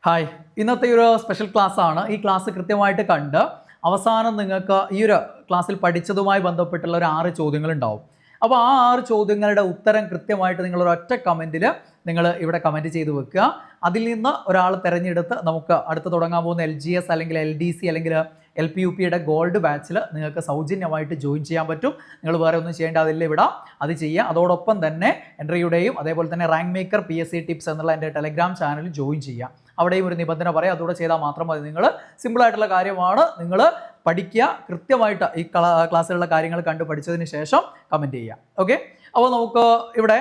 Hi, ഇന്നത്തെ ഒരു special class ആണ്. ഈ ക്ലാസ് കൃത്യമായിട്ട് കണ്ട് അവസാനം നിങ്ങൾക്ക് ഈ ഒരു ക്ലാസ്സിൽ പഠിച്ചതുമായി ബന്ധപ്പെട്ടുള്ള ഒരു 6 ചോദ്യങ്ങൾ ഉണ്ടാവും. അപ്പോൾ ആ 6 ചോദ്യങ്ങളുടെ ഉത്തരം കൃത്യമായിട്ട് നിങ്ങൾ ഒരൊറ്റ കമൻറ്റിൽ നിങ്ങൾ ഇവിടെ കമൻറ്റ് ചെയ്ത് വെക്കുക. അതിൽ നിന്ന് ഒരാൾ തിരഞ്ഞെടുത്ത് നമുക്ക് അടുത്ത് തുടങ്ങാൻ പോകുന്ന LGS അല്ലെങ്കിൽ LDC അല്ലെങ്കിൽ LPUPയുടെ ഗോൾഡ് ബാച്ചിൽ നിങ്ങൾക്ക് സൗജന്യമായിട്ട് ജോയിൻ ചെയ്യാൻ പറ്റും. നിങ്ങൾ വേറെ ഒന്നും ചെയ്യേണ്ട, അതില്ല ഇവിടെ അത് ചെയ്യുക. അതോടൊപ്പം തന്നെ എൻട്രിയുടെയും അതേപോലെ തന്നെ റാങ്ക് മേക്കർ PSC ടിപ്സ് എന്നുള്ള എൻ്റെ ടെലഗ്രാം ചാനലിൽ ജോയിൻ ചെയ്യുക. അവിടെയും ഒരു നിബന്ധന പറയാം, അതുകൂടെ ചെയ്താൽ മാത്രം മതി. നിങ്ങൾ സിമ്പിളായിട്ടുള്ള കാര്യമാണ്. നിങ്ങൾ പഠിക്കുക, കൃത്യമായിട്ട് ഈ ക്ലാസ്സിലുള്ള കാര്യങ്ങൾ കണ്ടു പഠിച്ചതിന് ശേഷം കമൻറ്റ് ചെയ്യുക. ഓക്കെ, അപ്പോൾ നമുക്ക് ഇവിടെ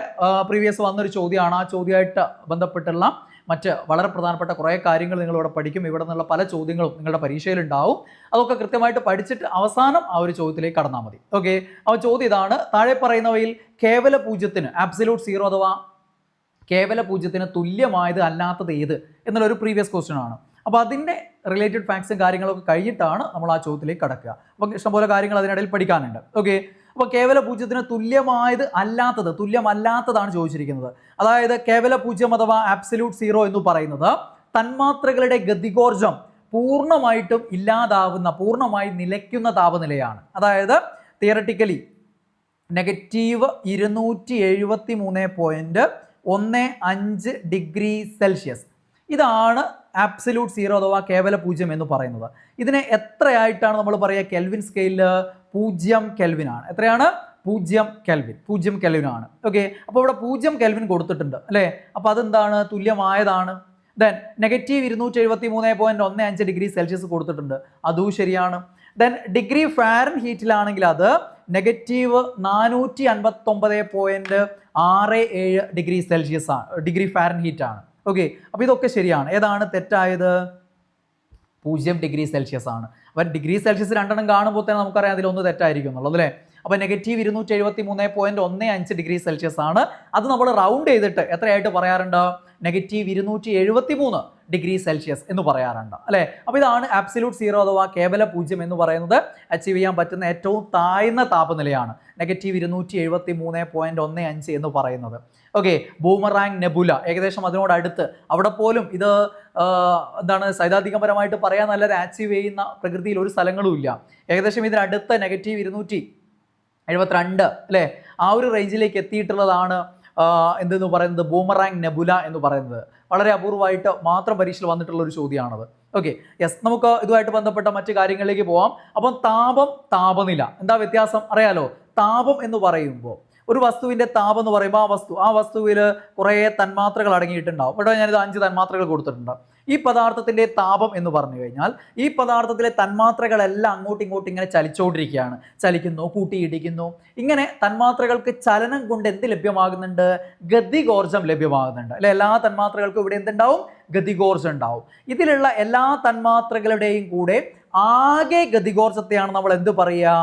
പ്രീവിയസ് വന്നൊരു ചോദ്യമാണ്. ആ ചോദ്യമായിട്ട് ബന്ധപ്പെട്ടുള്ള മറ്റ് വളരെ പ്രധാനപ്പെട്ട കുറേ കാര്യങ്ങൾ നിങ്ങളിവിടെ പഠിക്കും. ഇവിടെ നിന്നുള്ള പല ചോദ്യങ്ങളും നിങ്ങളുടെ പരീക്ഷയിലുണ്ടാവും. അതൊക്കെ കൃത്യമായിട്ട് പഠിച്ചിട്ട് അവസാനം ആ ഒരു ചോദ്യത്തിലേക്ക് കടന്നാൽ മതി. ഓക്കെ, അപ്പോൾ ചോദ്യം ഇതാണ്: താഴെ പറയുന്നവയിൽ കേവല പൂജ്യത്തിന് ആബ്സല്യൂട്ട് സീറോ അഥവാ കേവല പൂജ്യത്തിന് തുല്യമായത് അല്ലാത്തത് ഏത് എന്നുള്ളൊരു പ്രീവിയസ് ക്വസ്റ്റ്യൻ ആണ്. അപ്പോൾ അതിൻ്റെ റിലേറ്റഡ് ഫാക്ട്സും കാര്യങ്ങളൊക്കെ കഴിഞ്ഞിട്ടാണ് നമ്മൾ ആ ചോദ്യത്തിലേക്ക് കടക്കുക. അപ്പോൾ ഇഷ്ടംപോലെ കാര്യങ്ങൾ അതിനിടയിൽ പഠിക്കാനുണ്ട്. ഓക്കെ, അപ്പോൾ കേവല പൂജ്യത്തിന് തുല്യമായത് അല്ലാത്തത്, തുല്യമല്ലാത്തതാണ് ചോദിച്ചിരിക്കുന്നത്. അതായത് കേവല പൂജ്യം അഥവാ ആബ്സല്യൂട്ട് സീറോ എന്ന് പറയുന്നത് തന്മാത്രകളുടെ ഗതികോർജം പൂർണ്ണമായിട്ടും ഇല്ലാതാവുന്ന, പൂർണ്ണമായി നിലയ്ക്കുന്ന താപനിലയാണ്. അതായത് തിയററ്റിക്കലി -273.15 ഡിഗ്രി സെൽഷ്യസ് ഇതാണ് ആബ്സല്യൂട്ട് സീറോ അഥവാ കേവല പൂജ്യം എന്ന് പറയുന്നത്. ഇതിനെ എത്രയായിട്ടാണ് നമ്മൾ പറയുക? കെൽവിൻ സ്കെയിലിൽ 0 കെൽവിൻ ആണ്. എത്രയാണ്? 0 കെൽവിൻ. 0 കെൽവിൻ ആണ്. ഓക്കെ, അപ്പോൾ ഇവിടെ 0 കെൽവിൻ കൊടുത്തിട്ടുണ്ട് അല്ലേ? അപ്പോൾ അതെന്താണ്? തുല്യമായതാണ്. ദെൻ -273.15 ഡിഗ്രി സെൽഷ്യസ് കൊടുത്തിട്ടുണ്ട്, അതും ശരിയാണ്. ദെൻ ഡിഗ്രി ഫാരൻഹീറ്റിലാണെങ്കിൽ അത് -459.67 ഡിഗ്രി സെൽഷ്യസ് ആണ്, ഡിഗ്രി ഫാരൻഹീറ്റ് ആണ്. ഓക്കെ, അപ്പോൾ ഇതൊക്കെ ശരിയാണ്. ഏതാണ് തെറ്റായത്? 0 ഡിഗ്രി സെൽഷ്യസ് ആണ്. അപ്പോൾ ഡിഗ്രി സെൽഷ്യസ് രണ്ടെണ്ണം കാണുമ്പോൾ തന്നെ നമുക്കറിയാം അതിലൊന്ന് തെറ്റായിരിക്കും എന്നുള്ളത് അല്ലേ? അപ്പോൾ -273.15 ഡിഗ്രി സെൽഷ്യസ് ആണ്. അത് നമ്മൾ റൗണ്ട് ചെയ്തിട്ട് എത്രയായിട്ട് പറയാറുണ്ട്? -273 ഡിഗ്രി സെൽഷ്യസ് എന്ന് പറയാറുണ്ട് അല്ലേ? അപ്പോൾ ഇതാണ് ആബ്സല്യൂട്ട് സീറോ അഥവാ കേവല പൂജ്യം എന്ന് പറയുന്നത്. അച്ചീവ് ചെയ്യാൻ പറ്റുന്ന ഏറ്റവും താഴ്ന്ന താപനിലയാണ് -273.15 എന്ന് പറയുന്നത്. ഓക്കെ, ബൂമറാങ് നെബുല ഏകദേശം അതിനോടടുത്ത്, അവിടെ പോലും ഇത് എന്താണ് സൈദ്ധാന്തികപരമായിട്ട് പറയാൻ നല്ലത് അച്ചീവ് ചെയ്യുന്ന പ്രകൃതിയിൽ ഒരു സ്ഥലങ്ങളും ഇല്ല. ഏകദേശം ഇതിനടുത്ത് -272 അല്ലേ, ആ ഒരു റേഞ്ചിലേക്ക് എത്തിയിട്ടുള്ളതാണ് എന്തെന്ന് പറയുന്നത് ബൂമറാങ് നെബുല എന്ന് പറയുന്നത്. വളരെ അപൂർവമായിട്ട് മാത്രം പരീക്ഷയിൽ വന്നിട്ടുള്ള ഒരു ചോദ്യമാണത്. ഓക്കെ, യെസ്, നമുക്ക് ഇതുമായിട്ട് ബന്ധപ്പെട്ട മറ്റു കാര്യങ്ങളിലേക്ക് പോവാം. അപ്പം താപം, താപനില എന്താ വ്യത്യാസം അറിയാലോ? താപം എന്ന് പറയുമ്പോൾ ഒരു വസ്തുവിൻ്റെ താപം എന്ന് പറയുമ്പോൾ ആ വസ്തുവിൽ കുറേ തന്മാത്രകൾ അടങ്ങിയിട്ടുണ്ടാവും. ഇവിടെ ഞാനിത് 5 തന്മാത്രകൾ കൊടുത്തിട്ടുണ്ട്. ഈ പദാർത്ഥത്തിൻ്റെ താപം എന്ന് പറഞ്ഞു കഴിഞ്ഞാൽ ഈ പദാർത്ഥത്തിലെ തന്മാത്രകളെല്ലാം അങ്ങോട്ടും ഇങ്ങോട്ടും ഇങ്ങനെ ചലിച്ചുകൊണ്ടിരിക്കുകയാണ്. ചലിക്കുന്നു, കൂട്ടിയിടിക്കുന്നു. ഇങ്ങനെ തന്മാത്രകൾക്ക് ചലനം കൊണ്ട് എന്ത് ലഭ്യമാകുന്നുണ്ട്? ഗതികോർജം ലഭ്യമാകുന്നുണ്ട് അല്ലെ? എല്ലാ തന്മാത്രകൾക്കും ഇവിടെ എന്തുണ്ടാവും? ഗതികോർജം ഉണ്ടാവും. ഇതിലുള്ള എല്ലാ തന്മാത്രകളുടെയും കൂടെ ആകെ ഗതികോർജത്തെയാണ് നമ്മൾ എന്ത് പറയുക?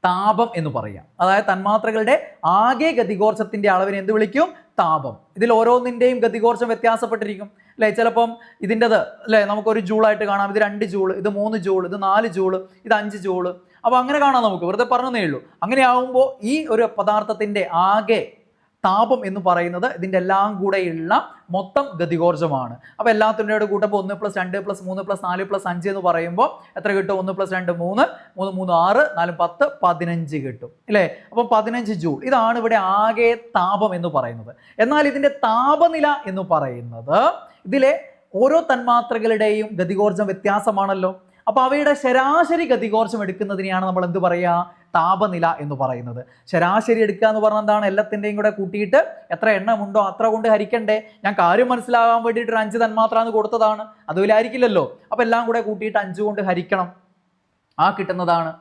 താപം എന്ന് പറയാം. അതായത് തന്മാത്രകളുടെ ആകെ ഗതികോർജത്തിന്റെ അളവിനെ എന്ത് വിളിക്കും? താപം. ഇതിൽ ഓരോന്നിൻ്റെയും ഗതികോർജം വ്യത്യാസപ്പെട്ടിരിക്കും അല്ലേ? ചിലപ്പം ഇതിൻ്റെത് അല്ലേ നമുക്കൊരു ജൂളായിട്ട് കാണാം, ഇത് 2 ജൂള്, ഇത് 3 ജൂള്, ഇത് 4 ജൂള്, ഇത് 5 ജൂള്. അപ്പോൾ അങ്ങനെ കാണാം, നമുക്ക് വെറുതെ പറഞ്ഞതേ ഉള്ളൂ. അങ്ങനെ ആകുമ്പോൾ ഈ ഒരു പദാർത്ഥത്തിൻ്റെ ആകെ താപം എന്ന് പറയുന്നത് ഇതിൻ്റെ എല്ലാം കൂടെയുള്ള മൊത്തം ഗതികോർജമാണ്. അപ്പോൾ എല്ലാത്തിൻ്റെയോട് കൂട്ടുമ്പോൾ 1 + 2 + 3 + 4 + 5 എന്ന് പറയുമ്പോൾ എത്ര കിട്ടും? 1 + 2 3, 3 3 6, 4 10, 15 കിട്ടും അല്ലേ? അപ്പോൾ 15 ജൂൾ. ഇതാണ് ഇവിടെ ആകെ താപം എന്ന് പറയുന്നത്. എന്നാൽ ഇതിൻ്റെ താപനില എന്ന് പറയുന്നത് ഇതിലെ ഓരോ തന്മാത്രകളുടെയും ഗതികോർജം വ്യത്യാസമാണല്ലോ. അപ്പോൾ അവയുടെ ശരാശരി ഗതികോർജം എടുക്കുന്നതിനെയാണ് നമ്മൾ എന്ത് പറയുക? താപനില എന്ന് പറയുന്നത്. ശരാശരി എടുക്കുക എന്ന് പറഞ്ഞാൽ എന്താണ്? എല്ലാത്തിൻ്റെയും കൂടെ കൂട്ടിയിട്ട് എത്ര എണ്ണമുണ്ടോ അത്ര കൊണ്ട് ഹരിക്കണ്ടേ? ഞാൻ കാര്യം മനസ്സിലാകാൻ വേണ്ടിയിട്ട് 5 തന്മാത്ര എന്ന് കൊടുത്തതാണ്, അതുപോലായിരിക്കില്ലല്ലോ. അപ്പോൾ എല്ലാം കൂടെ കൂട്ടിയിട്ട് 5 കൊണ്ട് ഹരിക്കണം, ആ കിട്ടുന്നതാണ്.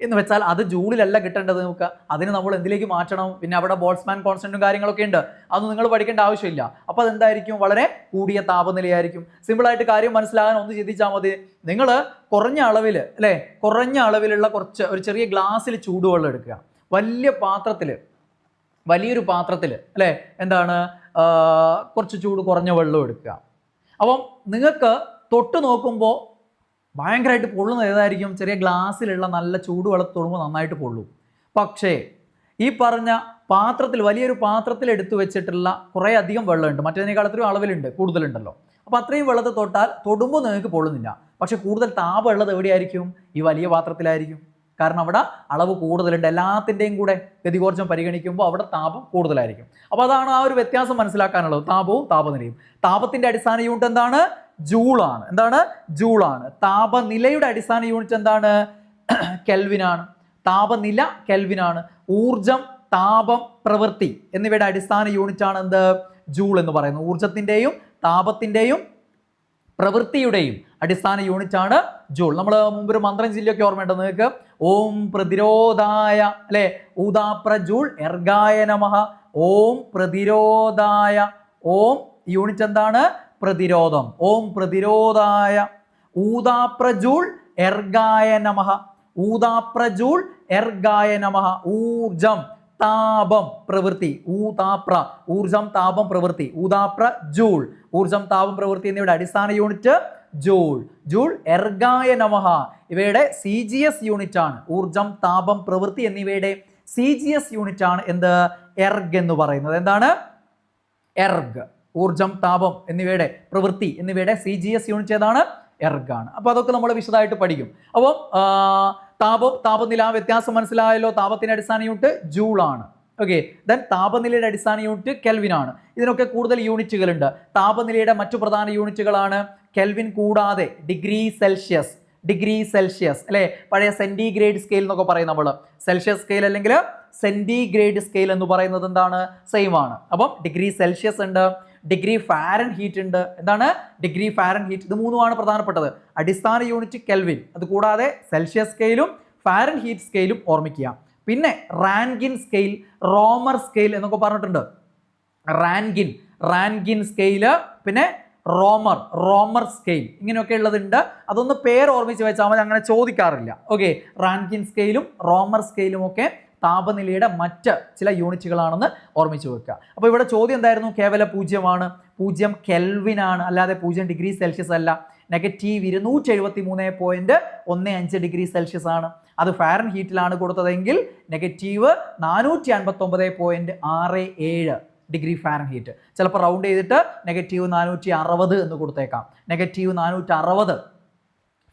എന്ന് വെച്ചാൽ അത് ജൂളിലല്ല കിട്ടേണ്ടത്. നമുക്ക് അതിന് നമ്മൾ എന്തിലേക്ക് മാറ്റണം? പിന്നെ അവിടെ ബോൾട്സ്മാൻ കോൺസ്റ്റന്റും കാര്യങ്ങളൊക്കെ ഉണ്ട്, അതൊന്നും നിങ്ങൾ പഠിക്കേണ്ട ആവശ്യമില്ല. അപ്പോൾ അതെന്തായിരിക്കും? വളരെ കൂടിയ താപനിലയായിരിക്കും. സിമ്പിളായിട്ട് കാര്യം മനസ്സിലാകാൻ ഒന്ന് ചിന്തിച്ചാൽ മതി. നിങ്ങൾ കുറഞ്ഞ അളവിൽ അല്ലേ, കുറഞ്ഞ അളവിലുള്ള ഒരു ചെറിയ ഗ്ലാസ്സിൽ ചൂടുവെള്ളം എടുക്കുക. വലിയൊരു പാത്രത്തിൽ അല്ലേ എന്താണ് കുറച്ച് ചൂട് കുറഞ്ഞ വെള്ളം എടുക്കുക. അപ്പം നിങ്ങൾക്ക് തൊട്ട് നോക്കുമ്പോൾ ഭയങ്കരമായിട്ട് പൊള്ളുന്നത് ഏതായിരിക്കും? ചെറിയ ഗ്ലാസ്സിലുള്ള നല്ല ചൂടുവെള്ളത്തിൽ തൊടുമ്പോൾ നന്നായിട്ട് പൊള്ളും. പക്ഷേ ഈ പറഞ്ഞ പാത്രത്തിൽ, വലിയൊരു പാത്രത്തിൽ എടുത്തു വെച്ചിട്ടുള്ള കുറേ അധികം വെള്ളമുണ്ട്, മറ്റേതിനേക്കാൾ എത്രയോ അളവിലുണ്ട്, കൂടുതലുണ്ടല്ലോ. അപ്പോൾ അത്രയും വെള്ളത്തിൽ തൊടുമ്പോൾ നിങ്ങൾക്ക് പൊള്ളുന്നില്ല. പക്ഷെ കൂടുതൽ താപം ഉള്ളത് എവിടെയായിരിക്കും? ഈ വലിയ പാത്രത്തിലായിരിക്കും. കാരണം അവിടെ അളവ് കൂടുതലുണ്ട്. എല്ലാത്തിൻ്റെയും കൂടെ ഗതികോർജ്ജം പരിഗണിക്കുമ്പോൾ അവിടെ താപം കൂടുതലായിരിക്കും. അപ്പോൾ അതാണ് ആ ഒരു വ്യത്യാസം മനസ്സിലാക്കാനുള്ളത്, താപവും താപനിലയും. താപത്തിന്റെ അടിസ്ഥാന യൂണിറ്റ് എന്താണ്? ജൂളാണ്. എന്താണ്? ജൂളാണ്. താപനിലയുടെ അടിസ്ഥാന യൂണിറ്റ് എന്താണ്? കെൽവിനാണ്. താപനില കെൽവിനാണ്. ഊർജം, താപം, പ്രവൃത്തി എന്നിവയുടെ അടിസ്ഥാന യൂണിറ്റ് ആണ് എന്ത്? ജൂൾ എന്ന് പറയുന്നത്. ഊർജത്തിന്റെയും താപത്തിന്റെയും പ്രവൃത്തിയുടെയും അടിസ്ഥാന യൂണിറ്റ് ആണ് ജൂൾ. നമ്മൾ മുമ്പൊരു മന്ത്രം ചൊല്ലിയൊക്കെ ഓർമ്മയുണ്ട് നിങ്ങൾക്ക്. ഓം പ്രതിരോധായ, അല്ലെ? ഊതാപ്രജൂൾ എർഗായ നമഃ. ഓം പ്രതിരോധായ. ഓം യൂണിറ്റ് എന്താണ്? പ്രതിരോധം. ഓം പ്രതിരോധായ ഊതാപ്രജൂൾ എർഗായ നമഃ. ഊതാപ്രജൂൾ എർഗായ നമഃ. ഊർജം, താപം, പ്രവൃത്തി. ഊതാപ്ര, ഊർജം, താപം, പ്രവൃത്തി. ഊതാപ്ര ജൂൾ, ഊർജം, താപം, പ്രവൃത്തി എന്നിവയുടെ അടിസ്ഥാന യൂണിറ്റ് ജൂൾ. ജൂൾ എർഗായ നമഃ ഇവയുടെ CGS യൂണിറ്റ് ആണ്. ഊർജം, താപം, പ്രവൃത്തി എന്നിവയുടെ CGS യൂണിറ്റ് ആണ് എന്ത്? എർഗ് എന്ന് പറയുന്നത്. എന്താണ്? എർഗ്. ഊർജം, താപം എന്നിവയുടെ പ്രവൃത്തി എന്നിവയുടെ CGS യൂണിറ്റ് ഏതാണ്? എർഗാണ്. അപ്പോൾ അതൊക്കെ നമ്മൾ വിശദമായിട്ട് പഠിക്കും. അപ്പം താപം, താപനില വ്യത്യാസം മനസ്സിലായല്ലോ. താപത്തിന്റെ അടിസ്ഥാന യൂണിറ്റ് ജൂൾ ആണ്. ഓക്കെ. ദെൻ താപനിലയുടെ അടിസ്ഥാന യൂണിറ്റ് കെൽവിൻ ആണ്. ഇതിനൊക്കെ കൂടുതൽ യൂണിറ്റുകളുണ്ട്. താപനിലയുടെ മറ്റു പ്രധാന യൂണിറ്റുകളാണ് കെൽവിൻ കൂടാതെ ഡിഗ്രി സെൽഷ്യസ്. ഡിഗ്രി സെൽഷ്യസ്, അല്ലെ? പഴയ സെന്റിഗ്രേഡ് സ്കെയിൽ എന്നൊക്കെ പറയും നമ്മൾ. സെൽഷ്യസ് സ്കെയിൽ അല്ലെങ്കിൽ സെന്റിഗ്രേഡ് സ്കെയിൽ എന്ന് പറയുന്നത് എന്താണ്? സെയിം ആണ്. അപ്പം ഡിഗ്രി സെൽഷ്യസ് ഉണ്ട്, ഡിഗ്രി ഫാരൻഹീറ്റ് ഉണ്ട്. എന്താണ്? Degree Fahrenheit. ഇത് മൂന്നുമാണ് പ്രധാനപ്പെട്ടത്. അടിസ്ഥാന യൂണിറ്റ് കെൽവിൻ, അത് കൂടാതെ സെൽഷ്യസ് സ്കെയിലും ഫാരൻഹീറ്റ് സ്കെയിലും ഓർമ്മിക്കുക. പിന്നെ റാൻകിൻ സ്കെയിൽ, റോമർ സ്കെയിൽ എന്നൊക്കെ പറഞ്ഞിട്ടുണ്ട്. റാൻകിൻ സ്കെയില്, പിന്നെ റോമർ സ്കെയിൽ, ഇങ്ങനെയൊക്കെ ഉള്ളതുണ്ട്. അതൊന്ന് പേര് ഓർമ്മിച്ച് വെച്ചാൽ മതി, അങ്ങനെ ചോദിക്കാറില്ല. ഓക്കെ. റാൻകിൻ സ്കെയിലും റോമർ സ്കെയിലും ഒക്കെ താപനിലയുടെ മറ്റ് ചില യൂണിറ്റുകളാണെന്ന് ഓർമ്മിച്ച് വെക്കുക. അപ്പോൾ ഇവിടെ ചോദ്യം എന്തായിരുന്നു? കേവല പൂജ്യമാണ്. 0 കെൽവിൻ ആണ്, അല്ലാതെ 0 ഡിഗ്രി സെൽഷ്യസ് അല്ല. -273.15 ഡിഗ്രി സെൽഷ്യസ് ആണ്. അത് ഫാരൻഹീറ്റിലാണ് കൊടുത്തതെങ്കിൽ -459.67 ഡിഗ്രി ഫാരൻഹീറ്റ്. ചിലപ്പോൾ റൗണ്ട് ചെയ്തിട്ട് -460 എന്ന് കൊടുത്തേക്കാം. -460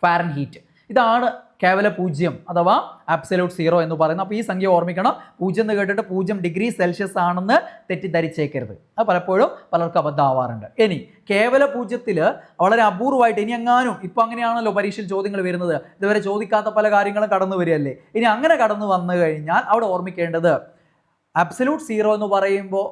ഫാരൻഹീറ്റ്. ഇതാണ് കേവല പൂജ്യം അഥവാ അബ്സല്യൂട്ട് സീറോ എന്ന് പറയുന്നത്. അപ്പോൾ ഈ സംഖ്യ ഓർമ്മിക്കണം. 0 എന്ന് കേട്ടിട്ട് 0 ഡിഗ്രി സെൽഷ്യസ് ആണെന്ന് തെറ്റിദ്ധരിച്ചേക്കരുത്. അത് പലപ്പോഴും പലർക്കും അബദ്ധമാവാറുണ്ട്. ഇനി കേവല പൂജ്യത്തിൽ വളരെ അപൂർവമായിട്ട്, ഇനി എങ്ങാനും ഇപ്പം അങ്ങനെയാണല്ലോ പരീക്ഷയിൽ ചോദ്യങ്ങൾ വരുന്നത്, ഇതുവരെ ചോദിക്കാത്ത പല കാര്യങ്ങളും കടന്നു വരികയല്ലേ. ഇനി അങ്ങനെ കടന്നു വന്നു കഴിഞ്ഞാൽ അവിടെ ഓർമ്മിക്കേണ്ടത് അബ്സല്യൂട്ട് സീറോ എന്ന് പറയുമ്പോൾ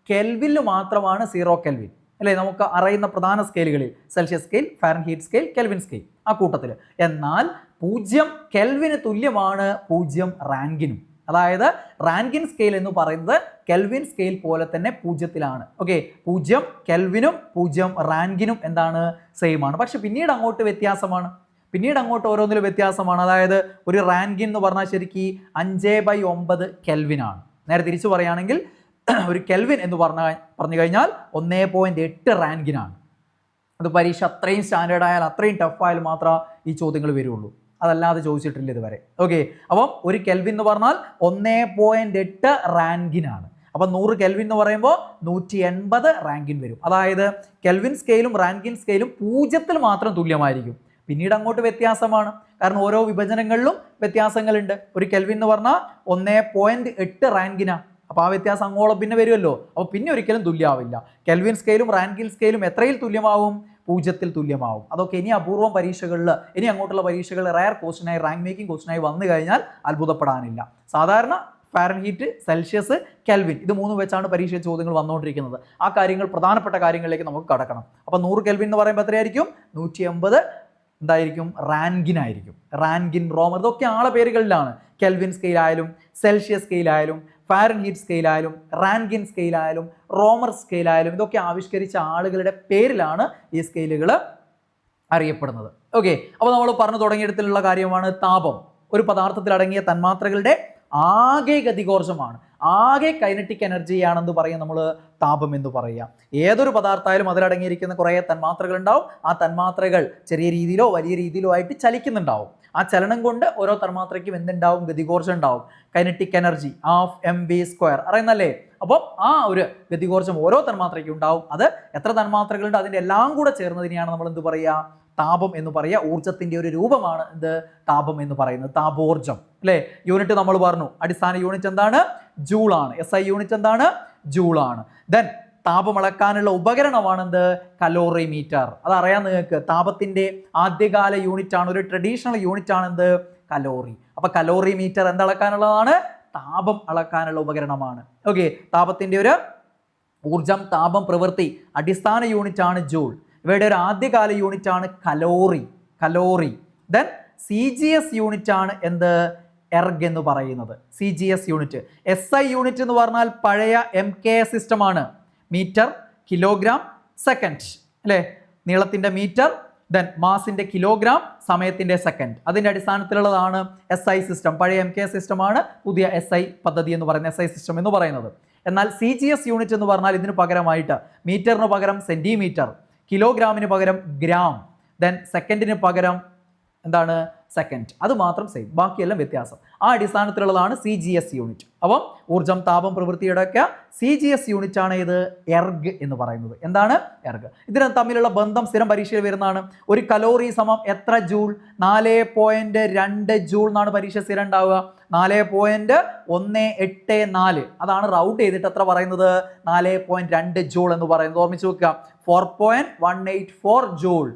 കെൽവിനിൽ മാത്രമാണ് 0 കെൽവിൻ, അല്ലേ? നമുക്ക് അറിയുന്ന പ്രധാന സ്കെയിലുകളിൽ Celsius scale, Fahrenheit scale, Kelvin scale, ആ കൂട്ടത്തിൽ. എന്നാൽ 0 കെൽവിന് തുല്യമാണ് 0 റാൻകിനും. അതായത് റാൻകിൻ സ്കെയിൽ എന്ന് പറയുന്നത് കെൽവിൻ സ്കെയിൽ പോലെ തന്നെ 0-ലാണ്. ഓക്കെ. 0 കെൽവിനും 0 റാൻകിനും എന്താണ്? സെയിം ആണ്. പക്ഷെ പിന്നീട് അങ്ങോട്ട് വ്യത്യാസമാണ്. പിന്നീട് അങ്ങോട്ട് ഓരോന്നിലും വ്യത്യാസമാണ്. അതായത് ഒരു റാൻകിൻ എന്ന് പറഞ്ഞാൽ ശരിക്കും 5/9 കെൽവിനാണ്. നേരെ തിരിച്ചു പറയുകയാണെങ്കിൽ ഒരു കെൽവിൻ എന്ന് പറഞ്ഞു കഴിഞ്ഞാൽ 1.8 റാൻകിനാണ്. അത് പരീക്ഷ അത്രയും സ്റ്റാൻഡേർഡ് ആയാൽ, അത്രയും ടഫ് ആയാൽ മാത്രമേ ഈ ചോദ്യങ്ങൾ വരുള്ളൂ. അതല്ലാതെ ചോദിച്ചിട്ടില്ല ഇതുവരെ. ഓക്കെ. അപ്പം ഒരു കെൽവിൻ എന്ന് പറഞ്ഞാൽ 1.8 റാൻകിനാണ്. അപ്പം 100 കെൽവിൻ എന്ന് പറയുമ്പോൾ 180 റാൻകിൻ വരും. അതായത് കെൽവിൻ സ്കെയിലും റാൻകിൻ സ്കെയിലും 0-ൽ മാത്രം തുല്യമായിരിക്കും. പിന്നീട് അങ്ങോട്ട് വ്യത്യാസമാണ്. കാരണം ഓരോ വിഭജനങ്ങളിലും വ്യത്യാസങ്ങളുണ്ട്. ഒരു കെൽവിൻ എന്ന് പറഞ്ഞാൽ 1.8 റാൻകിനാണ്. അപ്പോൾ ആ വ്യത്യാസം അങ്ങോളം പിന്നെ വരുമല്ലോ. അപ്പോൾ പിന്നെ ഒരിക്കലും തുല്യമാവില്ല. കെൽവിൻ സ്കെയിലും റാൻകിൻ സ്കെയിലും എത്രയിൽ തുല്യമാവും? 0-ൽ തുല്യമാവും. അതൊക്കെ ഇനി അപൂർവം പരീക്ഷകളിൽ, ഇനി അങ്ങോട്ടുള്ള പരീക്ഷകളിൽ റയർ ക്വസ്റ്റനായി, റാങ്ക് മേക്കിംഗ് ക്വസ്റ്റനായി വന്നു കഴിഞ്ഞാൽ അത്ഭുതപ്പെടാനില്ല. സാധാരണ ഫാരൻഹീറ്റ്, സെൽഷ്യസ്, കെൽവിൻ ഇത് മൂന്നും വെച്ചാണ് പരീക്ഷ ചോദ്യങ്ങൾ വന്നുകൊണ്ടിരിക്കുന്നത്. ആ കാര്യങ്ങൾ, പ്രധാനപ്പെട്ട കാര്യങ്ങളിലേക്ക് നമുക്ക് കടക്കണം. അപ്പോൾ 100 കെൽവിൻ എന്ന് പറയുമ്പോൾ എത്രയായിരിക്കും? 180 എന്തായിരിക്കും? റാൻകിൻ ആയിരിക്കും. റാൻകിൻ, റോമർ ഇതൊക്കെ ആളെ പേരുകളിലാണ്. കെൽവിൻ സ്കെയിലായാലും സെൽഷ്യസ് സ്കെയിലായാലും ഫാരൻഹീറ്റ് സ്കെയിലായാലും റാൻകിൻ സ്കെയിലായാലും റോമർ സ്കെയിലായാലും ഇതൊക്കെ ആവിഷ്കരിച്ച ആളുകളുടെ പേരിലാണ് ഈ സ്കെയിലുകൾ അറിയപ്പെടുന്നത്. ഓക്കെ. അപ്പോൾ നമ്മൾ പറഞ്ഞു തുടങ്ങിയിടത്തിലുള്ള കാര്യമാണ് താപം. ഒരു പദാർത്ഥത്തിൽ അടങ്ങിയ തന്മാത്രകളുടെ ആകെ ഗതികോർജ്ജമാണ്, ആകെ കൈനറ്റിക് എനർജിയാണെന്ന് പറയും നമ്മൾ താപം എന്ന് പറയുക. ഏതൊരു പദാർത്ഥമായാലും അതിലടങ്ങിയിരിക്കുന്ന കുറേ തന്മാത്രകൾ ഉണ്ടാവും. ആ തന്മാത്രകൾ ചെറിയ രീതിയിലോ വലിയ രീതിയിലോ ആയിട്ട് ചലിക്കുന്നുണ്ടാവും. ആ ചലനം കൊണ്ട് ഓരോ തന്മാത്രയ്ക്കും എന്തുണ്ടാവും? ഗതികോർജ്ജം ഉണ്ടാവും. Kinetic energy half mv², അറിയുന്നല്ലേ? അപ്പോൾ ആ ഒരു ഗതികോർജ്ജം ഓരോ തന്മാത്രയ്ക്കും ഉണ്ടാവും. അത് എത്ര തന്മാത്രകളുണ്ട് അതിൻ്റെ എല്ലാം കൂടെ ചേർന്നതിനെയാണ് നമ്മൾ എന്ത് പറയുക? താപം എന്ന് പറയുക. ഊർജ്ജത്തിന്റെ ഒരു രൂപമാണ് എന്ത്? താപം എന്ന് പറയുന്നത്, താപോർജ്ജം അല്ലേ? യൂണിറ്റ് നമ്മൾ പറഞ്ഞു, അടിസ്ഥാന യൂണിറ്റ് എന്താണ്? ജൂൾ ആണ്. SI യൂണിറ്റ് എന്താണ്? ജൂൾ ആണ്. ദെൻ താപം അളക്കാനുള്ള ഉപകരണമാണ് എന്ത്? കലോറിമീറ്റർ. അതറിയാം നിങ്ങൾക്ക്. താപത്തിന്റെ ആദ്യകാല യൂണിറ്റ് ആണ്, ഒരു ട്രഡീഷണൽ യൂണിറ്റ് ആണ് എന്ത്? കലോറി. അപ്പൊ കലോറിമീറ്റർ എന്തളക്കാനുള്ളതാണ്? താപം അളക്കാനുള്ള ഉപകരണമാണ്. ഓക്കെ, താപത്തിന്റെ ഒരു ഊർജം, താപം, പ്രവൃത്തി അടിസ്ഥാന യൂണിറ്റ് ആണ് ജൂൾ. ഇവയുടെ ഒരു ആദ്യകാല യൂണിറ്റ് ആണ് കലോറി. ദെൻ CGS യൂണിറ്റ് ആണ് എന്ത്? എർഗ് എന്ന് പറയുന്നത്. CGS unit. SI യൂണിറ്റ് എന്ന് പറഞ്ഞാൽ പഴയ MK സിസ്റ്റം ആണ്. മീറ്റർ, കിലോഗ്രാം, സെക്കൻഡ് അല്ലേ? നീളത്തിന്റെ മീറ്റർ, ദെൻ മാസിന്റെ കിലോഗ്രാം, സമയത്തിന്റെ സെക്കൻഡ്. അതിന്റെ അടിസ്ഥാനത്തിലുള്ളതാണ് SI സിസ്റ്റം. പഴയ MK സിസ്റ്റം ആണ് പുതിയ SI പദ്ധതി എന്ന് പറയുന്ന SI സിസ്റ്റം എന്ന് പറയുന്നത്. എന്നാൽ CGS യൂണിറ്റ് എന്ന് പറഞ്ഞാൽ ഇതിന് പകരമായിട്ട് മീറ്ററിന് പകരം സെന്റിമീറ്റർ, കിലോഗ്രാമിന് പകരം ഗ്രാം, ദെൻ സെക്കൻഡിന് പകരം എന്താണ്? സെക്കൻഡ്. അത് മാത്രം സെയിം, ബാക്കിയെല്ലാം വ്യത്യാസം. ആ അടിസ്ഥാനത്തിലുള്ളതാണ് CGS യൂണിറ്റ്. അപ്പം ഊർജം, താപം, പ്രവൃത്തിയുടെ ഒക്കെ CGS യൂണിറ്റ് ആണ് ഇത് എർഗ് എന്ന് പറയുന്നത്. എന്താണ്? എർഗ്. ഇതിന് തമ്മിലുള്ള ബന്ധം സ്ഥിരം പരീക്ഷയിൽ വരുന്നതാണ്. ഒരു കലോറി സമം എത്ര ജൂൾ? 4.2 ജൂൾ എന്നാണ് പരീക്ഷ സ്ഥിരം ഉണ്ടാവുക. 4.184. അതാണ് റൗണ്ട് ചെയ്തിട്ട് എത്ര പറയുന്നത്? 4.2 ജൂൾ എന്ന് പറയുന്നത്. ഓർമ്മിച്ച് വെക്കുക. 4.184 ജൂൾ.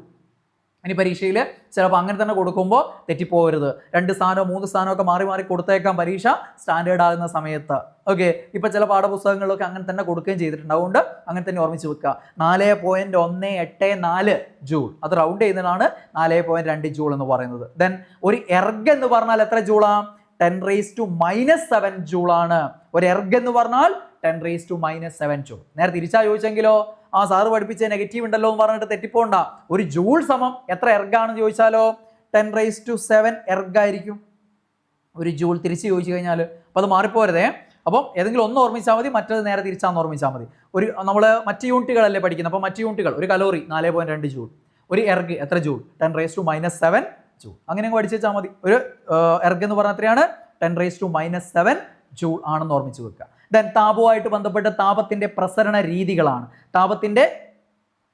ഇനി പരീക്ഷയിൽ ചിലപ്പോൾ അങ്ങനെ തന്നെ കൊടുക്കുമ്പോൾ തെറ്റിപ്പോകരുത്. 2 സ്ഥാനമോ 3 സ്ഥാനമോ ഒക്കെ മാറി മാറി കൊടുത്തേക്കാം പരീക്ഷ സ്റ്റാൻഡേർഡ് ആകുന്ന സമയത്ത്. ഓക്കെ, ഇപ്പം ചില പാഠപുസ്തകങ്ങളിലൊക്കെ അങ്ങനെ തന്നെ കൊടുക്കുകയും ചെയ്തിട്ടുണ്ട്. അതുകൊണ്ട് അങ്ങനെ തന്നെ ഓർമ്മിച്ച് വെക്കുക. 4.184 ജൂൾ. അത് റൗണ്ട് ചെയ്യുന്നതാണ് 4.2 ജൂൾ എന്ന് പറയുന്നത്. ദെൻ ഒരു എർഗ് എന്ന് പറഞ്ഞാൽ എത്ര ജൂളാ? 10⁻⁷ ജൂൾ ആണ്. ഒരു എർഗ് എന്ന് പറഞ്ഞാൽ 10⁻⁷ ജൂൾ. നേരെ തിരിച്ചാ ചോദിച്ചെങ്കിലോ? ആ സാറ് പഠിപ്പിച്ച നെഗറ്റീവ് ഉണ്ടല്ലോ എന്ന് പറഞ്ഞിട്ട് തെറ്റിപ്പോണ്ട. ഒരു ജൂൾ സമം എത്ര എർഗാണെന്ന് ചോദിച്ചാലോ 10⁻⁷ എർഗായിരിക്കും ഒരു ജൂൾ. തിരിച്ച് ചോദിച്ചു കഴിഞ്ഞാൽ അപ്പോൾ അത് മാറിപ്പോരുതേ. അപ്പം ഏതെങ്കിലും ഒന്ന് ഓർമ്മിച്ചാൽ മതി, മറ്റത് നേരെ തിരിച്ചാന്ന് ഓർമ്മിച്ചാൽ മതി. ഒരു നമ്മൾ മറ്റ് യൂണിറ്റുകളല്ലേ പഠിക്കുന്നത്. അപ്പോൾ മറ്റ് യൂണിറ്റുകൾ, ഒരു കലോറി 4.2 ജൂൾ, ഒരു എർഗ് എത്ര ജൂൾ? 10⁻⁻7 ജൂൾ. അങ്ങനെ പഠിച്ചു വെച്ചാൽ മതി. ഒരു എർഗ് എന്ന് പറഞ്ഞാൽ എത്രയാണ്? 10⁻⁷ ജൂൾ ആണെന്ന് ഓർമ്മിച്ച് വെക്കുക. ദെൻ താപവുമായിട്ട് ബന്ധപ്പെട്ട് താപത്തിന്റെ പ്രസരണ രീതികളാണ്. താപത്തിന്റെ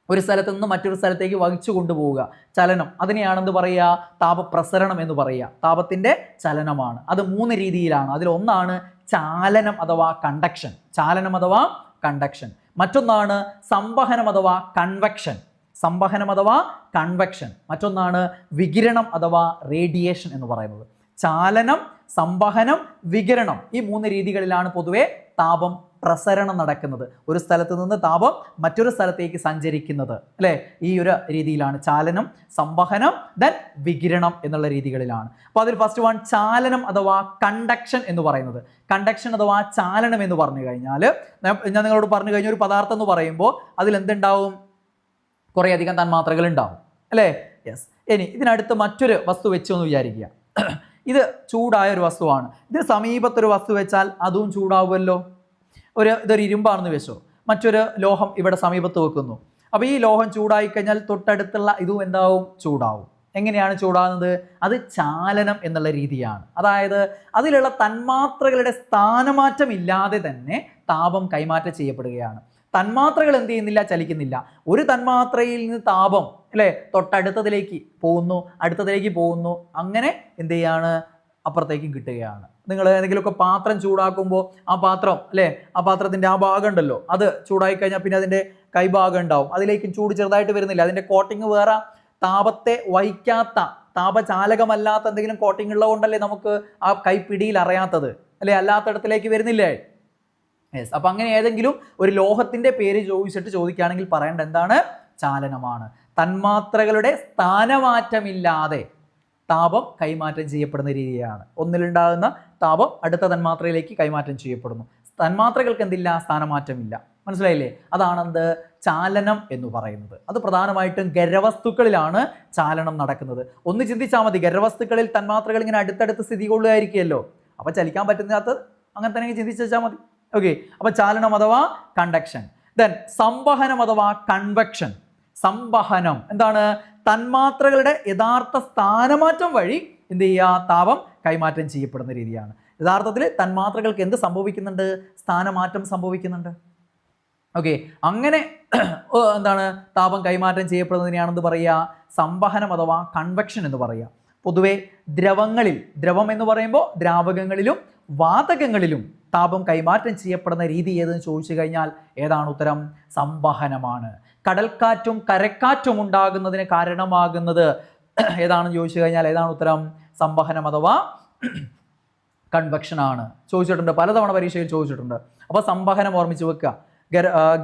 ഒരു സ്ഥലത്ത് നിന്ന് മറ്റൊരു സ്ഥലത്തേക്ക് വഹിച്ചു കൊണ്ടുപോവുക, ചലനം, അതിനെയാണെന്ന് പറയുക? താപപ്രസരണം എന്ന് പറയുക. താപത്തിന്റെ ചലനമാണ്. അത് 3 രീതിയിലാണ്. അതിലൊന്നാണ് ചാലനം അഥവാ കണ്ടക്ഷൻ. മറ്റൊന്നാണ് സംവഹനം അഥവാ കൺവെക്ഷൻ. മറ്റൊന്നാണ് വികിരണം അഥവാ റേഡിയേഷൻ എന്ന് പറയുന്നത്. ചാലനം, സംവഹനം, വികിരണം, ഈ 3 രീതികളിലാണ് പൊതുവെ താപം പ്രസരണം നടക്കുന്നത്. ഒരു സ്ഥലത്ത് നിന്ന് താപം മറ്റൊരു സ്ഥലത്തേക്ക് സഞ്ചരിക്കുന്നത് അല്ലേ? ഈ ഒരു രീതിയിലാണ് ചാലനം, സംവഹനം, ദെൻ വികിരണം എന്നുള്ള രീതികളിലാണ്. അപ്പോൾ അതിൽ ഫസ്റ്റ് വൺ ചാലനം അഥവാ കണ്ടക്ഷൻ എന്ന് പറയുന്നത്. കണ്ടക്ഷൻ അഥവാ ചാലനം എന്ന് പറഞ്ഞു കഴിഞ്ഞാൽ ഞാൻ നിങ്ങളോട് പറഞ്ഞു കഴിഞ്ഞ ഒരു പദാർത്ഥം എന്ന് പറയുമ്പോൾ അതിൽ എന്തുണ്ടാവും? കുറേ അധികം തന്മാത്രകൾ ഉണ്ടാവും അല്ലേ? യെസ്. ഇനി ഇതിനടുത്ത് മറ്റൊരു വസ്തു വെച്ചു എന്ന് വിചാരിക്കുക. ഇത് ചൂടായ ഒരു വസ്തുവാണ്. ഇതിന് സമീപത്തൊരു വസ്തു വെച്ചാൽ അതും ചൂടാവുമല്ലോ. ഇതൊരു ഇരുമ്പാണെന്ന് വെച്ചോ, മറ്റൊരു ലോഹം ഇവിടെ സമീപത്ത് വെക്കുന്നു. അപ്പോൾ ഈ ലോഹം ചൂടായി കഴിഞ്ഞാൽ തൊട്ടടുത്തുള്ള ഇതും എന്താവും? ചൂടാവും. എങ്ങനെയാണ് ചൂടാകുന്നത്? അത് ചാലനം എന്നുള്ള രീതിയാണ്. അതായത് അതിലുള്ള തന്മാത്രകളുടെ സ്ഥാനമാറ്റം ഇല്ലാതെ തന്നെ താപം കൈമാറ്റം ചെയ്യപ്പെടുകയാണ്. തന്മാത്രകൾ എന്ത് ചെയ്യുന്നില്ല? ചലിക്കുന്നില്ല. ഒരു തന്മാത്രയിൽ നിന്ന് താപം അല്ലേ തൊട്ടടുത്തതിലേക്ക് പോകുന്നു, അങ്ങനെ എന്ത് ചെയ്യാണ്? അപ്പുറത്തേക്കും കിട്ടുകയാണ്. നിങ്ങൾ ഏതെങ്കിലുമൊക്കെ പാത്രം ചൂടാക്കുമ്പോൾ ആ പാത്രം അല്ലേ, ആ പാത്രത്തിൻ്റെ ആ ഭാഗം ഉണ്ടല്ലോ, അത് ചൂടായി കഴിഞ്ഞാൽ പിന്നെ അതിൻ്റെ കൈഭാഗം ഉണ്ടാവും, അതിലേക്കും ചൂട് ചെറുതായിട്ട് വരുന്നില്ല. അതിൻ്റെ കോട്ടിങ് വേറെ, താപത്തെ വഹിക്കാത്ത, താപചാലകമല്ലാത്ത എന്തെങ്കിലും കോട്ടിങ് ഉള്ളതുകൊണ്ടല്ലേ നമുക്ക് ആ കൈപ്പിടിയിൽ അറിയാത്തത് അല്ലേ, അല്ലാത്തടത്തിലേക്ക് വരുന്നില്ലേ? യെസ്. അപ്പം അങ്ങനെ ഏതെങ്കിലും ഒരു ലോഹത്തിൻ്റെ പേര് ചോദിക്കുകയാണെങ്കിൽ പറയേണ്ട എന്താണ്? ചാലനമാണ്. തന്മാത്രകളുടെ സ്ഥാനമാറ്റമില്ലാതെ താപം കൈമാറ്റം ചെയ്യപ്പെടുന്ന രീതിയാണ്. ഒന്നിലുണ്ടാകുന്ന താപം അടുത്ത തന്മാത്രയിലേക്ക് കൈമാറ്റം ചെയ്യപ്പെടുന്നു. തന്മാത്രകൾക്ക് എന്തില്ല? സ്ഥാനമാറ്റമില്ല. മനസ്സിലായില്ലേ? അതാണെന്ത്? ചാലനം എന്ന് പറയുന്നത്. അത് പ്രധാനമായിട്ടും ഖരവസ്തുക്കളിലാണ് ചാലനം നടക്കുന്നത്. ഒന്ന് ചിന്തിച്ചാൽ മതി, ഖരവസ്തുക്കളിൽ തന്മാത്രകൾ ഇങ്ങനെ അടുത്തടുത്ത് സ്ഥിതി കൊള്ളുകയായിരിക്കുമല്ലോ. അപ്പം ചലിക്കാൻ പറ്റുന്നത് അങ്ങനെ തന്നെ ചിന്തിച്ച് വെച്ചാൽ മതി. ഓക്കെ. അപ്പം ചാലനം അഥവാ കണ്ടക്ഷൻ. ദെൻ സംവഹനം അഥവാ കൺവെക്ഷൻ. സംവഹനം എന്താണ്? തന്മാത്രകളുടെ യഥാർത്ഥ സ്ഥാനമാറ്റം വഴി എന്ത് ചെയ്യുക, താപം കൈമാറ്റം ചെയ്യപ്പെടുന്ന രീതിയാണ്. യഥാർത്ഥത്തിൽ തന്മാത്രകൾക്ക് എന്ത് സംഭവിക്കുന്നുണ്ട്, സ്ഥാനമാറ്റം സംഭവിക്കുന്നുണ്ട്. ഓക്കെ, അങ്ങനെ എന്താണ് താപം കൈമാറ്റം ചെയ്യപ്പെടുന്നതിനെയാണെന്ന് പറയുക സംവഹനം അഥവാ കൺവെക്ഷൻ എന്ന് പറയുക. പൊതുവെ ദ്രവങ്ങളിൽ, ദ്രവം എന്ന് പറയുമ്പോൾ ദ്രാവകങ്ങളിലും വാതകങ്ങളിലും താപം കൈമാറ്റം ചെയ്യപ്പെടുന്ന രീതി ഏതെന്ന് ചോദിച്ചു കഴിഞ്ഞാൽ ഏതാണ് ഉത്തരം? സംവഹനമാണ്. കടൽക്കാറ്റും കരക്കാറ്റും ഉണ്ടാകുന്നതിന് കാരണമാകുന്നത് ഏതാണെന്ന് ചോദിച്ചു കഴിഞ്ഞാൽ ഏതാണ് ഉത്തരം? സംവഹനം അഥവാ കൺവെക്ഷൻ ആണ്. ചോദിച്ചിട്ടുണ്ട്, പലതവണ പരീക്ഷയിൽ ചോദിച്ചിട്ടുണ്ട്. അപ്പോൾ സംവഹനം ഓർമ്മിച്ച് വെക്കുക.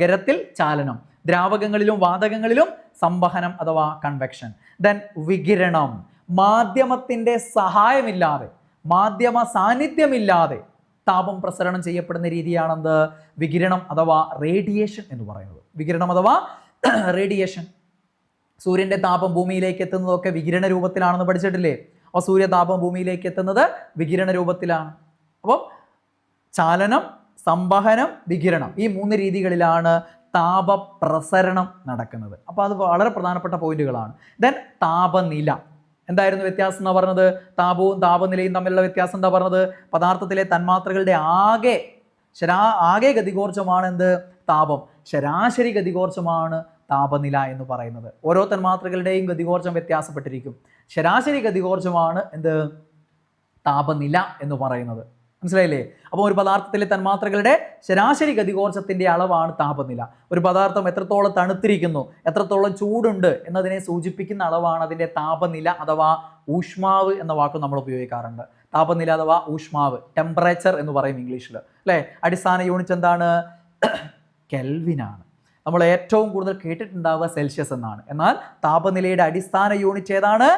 ഖരത്തിൽ ചാലനം, ദ്രാവകങ്ങളിലും വാതകങ്ങളിലും സംവഹനം അഥവാ കൺവെക്ഷൻ. ദെൻ വികിരണം, മാധ്യമത്തിൻ്റെ സഹായമില്ലാതെ, മാധ്യമ സാന്നിധ്യമില്ലാതെ താപം പ്രസരണം ചെയ്യപ്പെടുന്ന രീതിയാണെന്ത്? വികിരണം അഥവാ റേഡിയേഷൻ എന്ന് പറയുന്നത്. വികിരണം അഥവാ റേഡിയേഷൻ. സൂര്യൻ്റെ താപം ഭൂമിയിലേക്ക് എത്തുന്നതൊക്കെ വികിരണ രൂപത്തിലാണെന്ന് പഠിച്ചിട്ടില്ലേ? അപ്പോൾ സൂര്യതാപം ഭൂമിയിലേക്ക് എത്തുന്നത് വികിരണ രൂപത്തിലാണ്. അപ്പം ചാലനം, സംവഹനം, വികിരണം, ഈ 3 രീതികളിലാണ് താപപ്രസരണം നടക്കുന്നത്. അപ്പോൾ അത് വളരെ പ്രധാനപ്പെട്ട പോയിന്റുകളാണ്. ദെൻ താപനില, എന്തായിരുന്നു വ്യത്യാസം എന്നാ പറഞ്ഞത്? താപവും താപനിലയും തമ്മിലുള്ള വ്യത്യാസം എന്താ പറഞ്ഞത്? പദാർത്ഥത്തിലെ തന്മാത്രകളുടെ ആകെ ഗതികോർജ്ജമാണ് എന്ത്? താപം. ശരാശരി ഗതികോർജ്ജമാണ് താപനില എന്ന് പറയുന്നത്. ഓരോ തന്മാത്രകളുടെയും ഗതികോർജ്ജം വ്യത്യാസപ്പെട്ടിരിക്കും. ശരാശരി ഗതികോർജ്ജമാണ് എന്ത്? താപനില എന്ന് പറയുന്നത്. മനസ്സിലായില്ലേ? അപ്പോൾ ഒരു പദാർത്ഥത്തിലെ തന്മാത്രകളുടെ ശരാശരി ഗതികോർജ്ജത്തിൻ്റെ അളവാണ് താപനില. ഒരു പദാർത്ഥം എത്രത്തോളം തണുത്തിരിക്കുന്നു, എത്രത്തോളം ചൂടുണ്ട് എന്നതിനെ സൂചിപ്പിക്കുന്ന അളവാണ് അതിൻ്റെ താപനില അഥവാ ഊഷ്മാവ് എന്ന വാക്ക് നമ്മൾ ഉപയോഗിക്കാറുണ്ട്. താപനില അഥവാ ഊഷ്മാവ്, ടെമ്പറേച്ചർ എന്ന് പറയും ഇംഗ്ലീഷിൽ, അല്ലേ? അടിസ്ഥാന യൂണിറ്റ് എന്താണ്? കെൽവിനാണ്. നമ്മൾ ഏറ്റവും കൂടുതൽ കേട്ടിട്ടുണ്ടാവുക സെൽഷ്യസ് എന്നാണ്. എന്നാൽ താപനിലയുടെ അടിസ്ഥാന യൂണിറ്റ് ഏതാണ്?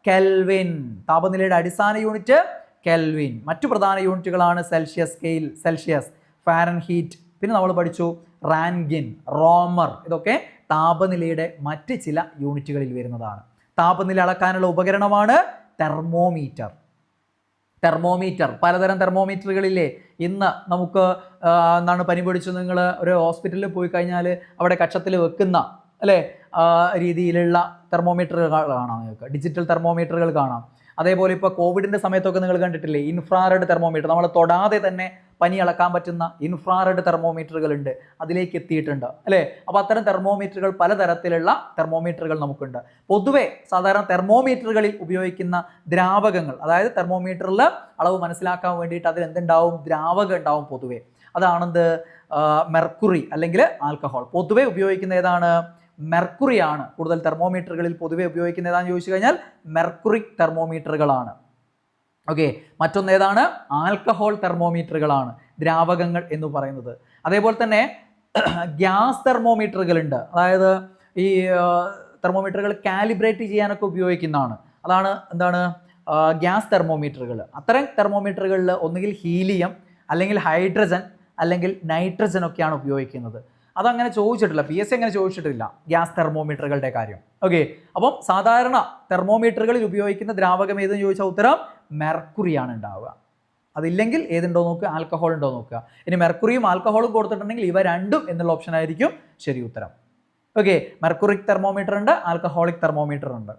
കെൽവിൻ. താപനിലയുടെ അടിസ്ഥാന യൂണിറ്റ് കെൽവിൻ. മറ്റു പ്രധാന യൂണിറ്റുകളാണ് സെൽഷ്യസ് സ്കെയിൽ, സെൽഷ്യസ്, ഫാരൻഹീറ്റ്, പിന്നെ നമ്മൾ പഠിച്ചു റാൻകിൻ, റോമർ. ഇതൊക്കെ താപനിലയുടെ മറ്റ് ചില യൂണിറ്റുകളിൽ വരുന്നതാണ്. താപനില അളക്കാനുള്ള ഉപകരണമാണ് തെർമോമീറ്റർ. തെർമോമീറ്റർ, പലതരം തെർമോമീറ്ററുകളില്ലേ? ഇന്ന് നമുക്ക് എന്താണ് പനി പിടിച്ചു നിങ്ങൾ ഒരു ഹോസ്പിറ്റലിൽ പോയി കഴിഞ്ഞാൽ അവിടെ കക്ഷത്തിൽ വെക്കുന്ന, അല്ലേ, രീതിയിലുള്ള തെർമോമീറ്ററുകൾ കാണാം. നിങ്ങൾക്ക് ഡിജിറ്റൽ തെർമോമീറ്ററുകൾ കാണാം. അതേപോലെ ഇപ്പോൾ കോവിഡിൻ്റെ സമയത്തൊക്കെ നിങ്ങൾ കണ്ടിട്ടില്ലേ ഇൻഫ്രാറെഡ് തെർമോമീറ്റർ, നമ്മൾ തൊടാതെ തന്നെ പനി അളക്കാൻ പറ്റുന്ന ഇൻഫ്രാറെഡ് തെർമോമീറ്ററുകൾ ഉണ്ട്, അതിലേക്ക് എത്തിയിട്ടുണ്ട്, അല്ലേ? അപ്പോൾ അത്തരം തെർമോമീറ്ററുകൾ, പലതരത്തിലുള്ള തെർമോമീറ്ററുകൾ നമുക്കുണ്ട്. പൊതുവെ സാധാരണ തെർമോമീറ്ററുകളിൽ ഉപയോഗിക്കുന്ന ദ്രാവകങ്ങൾ, അതായത് തെർമോമീറ്ററിൽ അളവ് മനസ്സിലാക്കാൻ വേണ്ടിയിട്ട് അതിൽ എന്തുണ്ടാവും? ദ്രാവകം ഉണ്ടാവും പൊതുവെ. അതാണെന്ത്? മെർക്കുറി അല്ലെങ്കിൽ ആൽക്കഹോൾ. പൊതുവെ ഉപയോഗിക്കുന്ന ഏതാണ്? മെർക്കുറിയാണ്. കൂടുതൽ തെർമോമീറ്ററുകളിൽ പൊതുവെ ഉപയോഗിക്കുന്ന ഏതാണെന്ന് ചോദിച്ചു കഴിഞ്ഞാൽ മെർക്കുറിക് തെർമോമീറ്ററുകളാണ്. ഓക്കെ, മറ്റൊന്ന് ഏതാണ്? ആൽക്കഹോൾ തെർമോമീറ്ററുകളാണ്, ദ്രാവകങ്ങൾ എന്ന് പറയുന്നത്. അതേപോലെ തന്നെ ഗ്യാസ് തെർമോമീറ്ററുകളുണ്ട്. അതായത് ഈ തെർമോമീറ്ററുകൾ കാലിബ്രേറ്റ് ചെയ്യാനൊക്കെ ഉപയോഗിക്കുന്നതാണ്. അതാണ് എന്താണ്? ഗ്യാസ് തെർമോമീറ്ററുകൾ. അത്തരം തെർമോമീറ്ററുകളിൽ ഒന്നുകിൽ ഹീലിയം, അല്ലെങ്കിൽ ഹൈഡ്രജൻ, അല്ലെങ്കിൽ നൈട്രജൻ ഒക്കെയാണ് ഉപയോഗിക്കുന്നത്. അതങ്ങനെ ചോദിച്ചിട്ടില്ല, PSC അങ്ങനെ ചോദിച്ചിട്ടില്ല ഗ്യാസ് തെർമോമീറ്ററുകളുടെ കാര്യം. ഓക്കെ, അപ്പം സാധാരണ തെർമോമീറ്ററുകളിൽ ഉപയോഗിക്കുന്ന ദ്രാവകം ഏതെന്ന് ചോദിച്ചാൽ ഉത്തരം മെർക്കുറിയാണ് ഉണ്ടാവുക. അതില്ലെങ്കിൽ ഏതുണ്ടോ നോക്കുക? ആൽക്കഹോൾ ഉണ്ടോ നോക്കുക. ഇനി മെർക്കുറിയും ആൽക്കഹോളും കൊടുത്തിട്ടുണ്ടെങ്കിൽ ഇവ രണ്ടും എന്നുള്ള ഓപ്ഷൻ ആയിരിക്കും ശരി ഉത്തരം. ഓക്കെ, മെർക്കുറിക് തെർമോമീറ്റർ ഉണ്ട്, ആൽക്കഹോളിക് തെർമോമീറ്റർ ഉണ്ട്.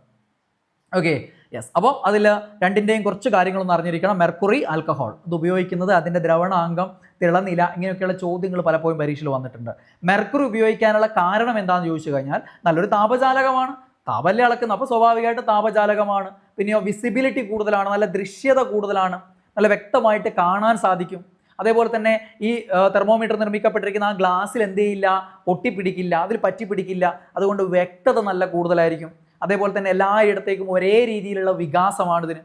Okay, yes. അപ്പോൾ അതിൽ രണ്ടിൻ്റെയും കുറച്ച് കാര്യങ്ങളൊന്നും അറിഞ്ഞിരിക്കണം. മെർക്കുറി, ആൽക്കഹോൾ, ഇത് ഉപയോഗിക്കുന്നത് അതിൻ്റെ ദ്രവണാംഗം, തിളനില, ഇങ്ങനെയൊക്കെയുള്ള ചോദ്യങ്ങൾ പലപ്പോഴും പരീക്ഷയിൽ വന്നിട്ടുണ്ട്. മെർക്കുറി ഉപയോഗിക്കാനുള്ള കാരണം എന്താണെന്ന് ചോദിച്ചു കഴിഞ്ഞാൽ നല്ലൊരു താപചാലകമാണ്, താപല്ലേ അളക്കുന്നത്, അപ്പോൾ സ്വാഭാവികമായിട്ട് താപചാലകമാണ്. പിന്നെയോ വിസിബിലിറ്റി കൂടുതലാണ്, നല്ല ദൃശ്യത കൂടുതലാണ്, നല്ല വ്യക്തമായിട്ട് കാണാൻ സാധിക്കും. അതേപോലെ തന്നെ ഈ തെർമോമീറ്റർ നിർമ്മിക്കപ്പെട്ടിരിക്കുന്ന ആ ഗ്ലാസ്സിൽ എന്ത് ചെയ്യില്ല? ഒട്ടിപ്പിടിക്കില്ല, അതിൽ പറ്റിപ്പിടിക്കില്ല. അതുകൊണ്ട് വ്യക്തത നല്ല കൂടുതലായിരിക്കും. അതേപോലെ തന്നെ എല്ലായിടത്തേക്കും ഒരേ രീതിയിലുള്ള വികാസമാണ് ഇതിന്.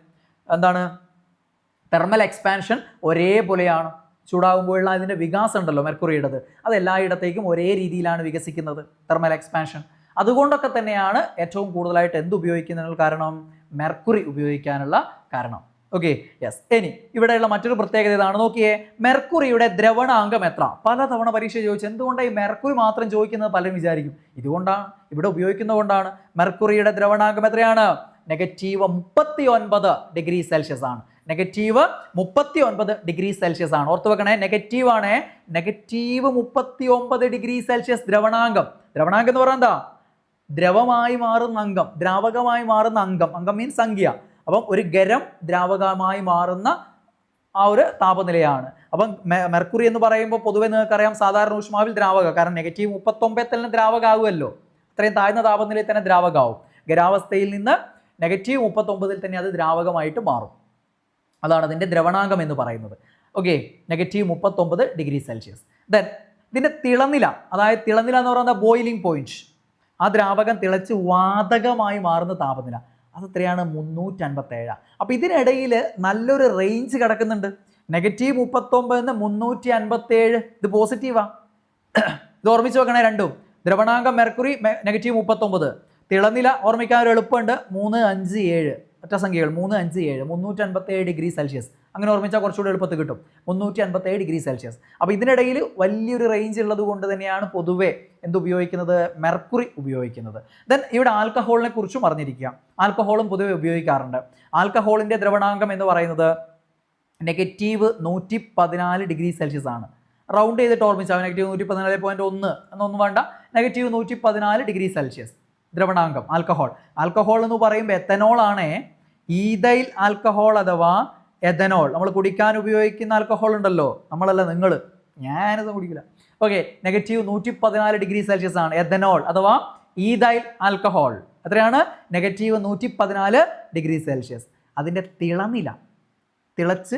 എന്താണ്? തെർമൽ എക്സ്പാൻഷൻ ഒരേപോലെയാണ്. ചൂടാകുമ്പോഴുള്ള അതിൻ്റെ വികാസം ഉണ്ടല്ലോ മെർക്കുറിയുടേത്, അത് എല്ലായിടത്തേക്കും ഒരേ രീതിയിലാണ് വികസിക്കുന്നത്, തെർമൽ എക്സ്പാൻഷൻ. അതുകൊണ്ടൊക്കെ തന്നെയാണ് ഏറ്റവും കൂടുതലായിട്ട് എന്ത് ഉപയോഗിക്കുന്നതിനുള്ള കാരണം? മെർക്കുറി ഉപയോഗിക്കാനുള്ള കാരണം. Okay, yes. ഇനി ഇവിടെയുള്ള മറ്റൊരു പ്രത്യേകത ഇതാണ്, നോക്കിയേ. മെർക്കുറിയുടെ ദ്രവണാംഗം എത്ര? പലതവണ പരീക്ഷ ചോദിച്ചു. എന്തുകൊണ്ടാണ് ഈ മെർക്കുറി മാത്രം ചോദിക്കുന്നത് പലരും വിചാരിക്കും. ഇതുകൊണ്ടാണ്, ഇവിടെ ഉപയോഗിക്കുന്നതുകൊണ്ടാണ്. മെർക്കുറിയുടെ ദ്രവണാംഗം എത്രയാണ്? -39 ഡിഗ്രി സെൽഷ്യസ് ആണ്. -39 ഡിഗ്രി സെൽഷ്യസ് ആണ്. ഓർത്ത് വെക്കണേ, നെഗറ്റീവ് ആണ്. -39 ഡിഗ്രി സെൽഷ്യസ് ദ്രവണാംഗം. ദ്രവണാംഗം എന്ന് പറഞ്ഞാൽ എന്താ? ദ്രവമായി മാറുന്ന അംഗം, ദ്രാവകമായി മാറുന്ന അംഗം. അംഗം മീൻസ് സംഖ്യ. അപ്പം ഒരു ഖരം ദ്രാവകമായി മാറുന്ന ആ ഒരു താപനിലയാണ്. അപ്പം മെർക്കുറി എന്ന് പറയുമ്പോൾ പൊതുവെ നിങ്ങൾക്കറിയാം സാധാരണ ഊഷ്മാവിൽ ദ്രാവകം, കാരണം -39 തന്നെ ദ്രാവകമാകുമല്ലോ, അത്രയും താഴ്ന്ന താപനിലയിൽ തന്നെ ദ്രാവകമാവും. ഖരാവസ്ഥയിൽ നിന്ന് -39 തന്നെ അത് ദ്രാവകമായിട്ട് മാറും. അതാണ് അതിൻ്റെ ദ്രവണാങ്കം എന്ന് പറയുന്നത്. Okay, -39 degree Celsius. ദെൻ ഇതിൻ്റെ തിളനില, അതായത് തിളനില എന്ന് പറയുന്നത് ബോയിലിംഗ് പോയിന്റ്, ആ ദ്രാവകം തിളച്ച് വാതകമായി മാറുന്ന താപനില, അത് എത്രയാണ്? 357. അപ്പോൾ ഇതിനിടയിൽ നല്ലൊരു റേഞ്ച് കിടക്കുന്നുണ്ട്. -39 357, ഇത് പോസിറ്റീവാ. ഇത് ഓർമ്മിച്ച് വെക്കണേ രണ്ടും. ദ്രവണാങ്കം മെർക്കുറി -39, തിളനില ഓർമ്മിക്കാൻ ഒരു എളുപ്പമുണ്ട്, 357 ഒറ്റ സംഖ്യകൾ, 357 357 ഡിഗ്രി സെൽഷ്യസ്. അങ്ങനെ ഓർമ്മിച്ചാൽ കുറച്ചുകൂടി എളുപ്പത്തിൽ കിട്ടും, 357 ഡിഗ്രി സെൽഷ്യസ്. അപ്പോൾ ഇതിനിടയിൽ വലിയൊരു റേഞ്ച് ഉള്ളത് കൊണ്ട് തന്നെയാണ് പൊതുവെ എന്തുപയോഗിക്കുന്നത്? മെർക്കുറി ഉപയോഗിക്കുന്നത്. ദെൻ ഇവിടെ ആൽക്കഹോളിനെ കുറിച്ചും അറിഞ്ഞിരിക്കുക. ആൽക്കഹോളും പൊതുവെ ഉപയോഗിക്കാറുണ്ട്. ആൽക്കഹോളിൻ്റെ ദ്രവണാങ്കം എന്ന് പറയുന്നത് -114 ഡിഗ്രി സെൽഷ്യസ് ആണ്. റൗണ്ട് ചെയ്തിട്ട് ഓർമ്മിച്ചാൽ -114.1 എന്നൊന്നും വേണ്ട, -114 ഡിഗ്രി സെൽഷ്യസ് ദ്രവണാങ്കം ആൽക്കഹോൾ. ആൽക്കഹോൾ എന്ന് പറയുമ്പോൾ എത്തനോൾ ആണ്. ഈഥൈൽ ആൽക്കഹോൾ അഥവാ എഥനോൾ, നമ്മൾ കുടിക്കാൻ ഉപയോഗിക്കുന്ന ആൽക്കഹോൾ ഉണ്ടല്ലോ, നമ്മളല്ല നിങ്ങൾ, ഞാനത് കുടിക്കില്ല. ഓക്കെ, -114 ഡിഗ്രി സെൽഷ്യസ് ആണ് എഥനോൾ അഥവാ ഈഥൈൽ ആൽക്കഹോൾ. എത്രയാണ്? -114 ഡിഗ്രി സെൽഷ്യസ്. അതിൻ്റെ തിളനില, തിളച്ച്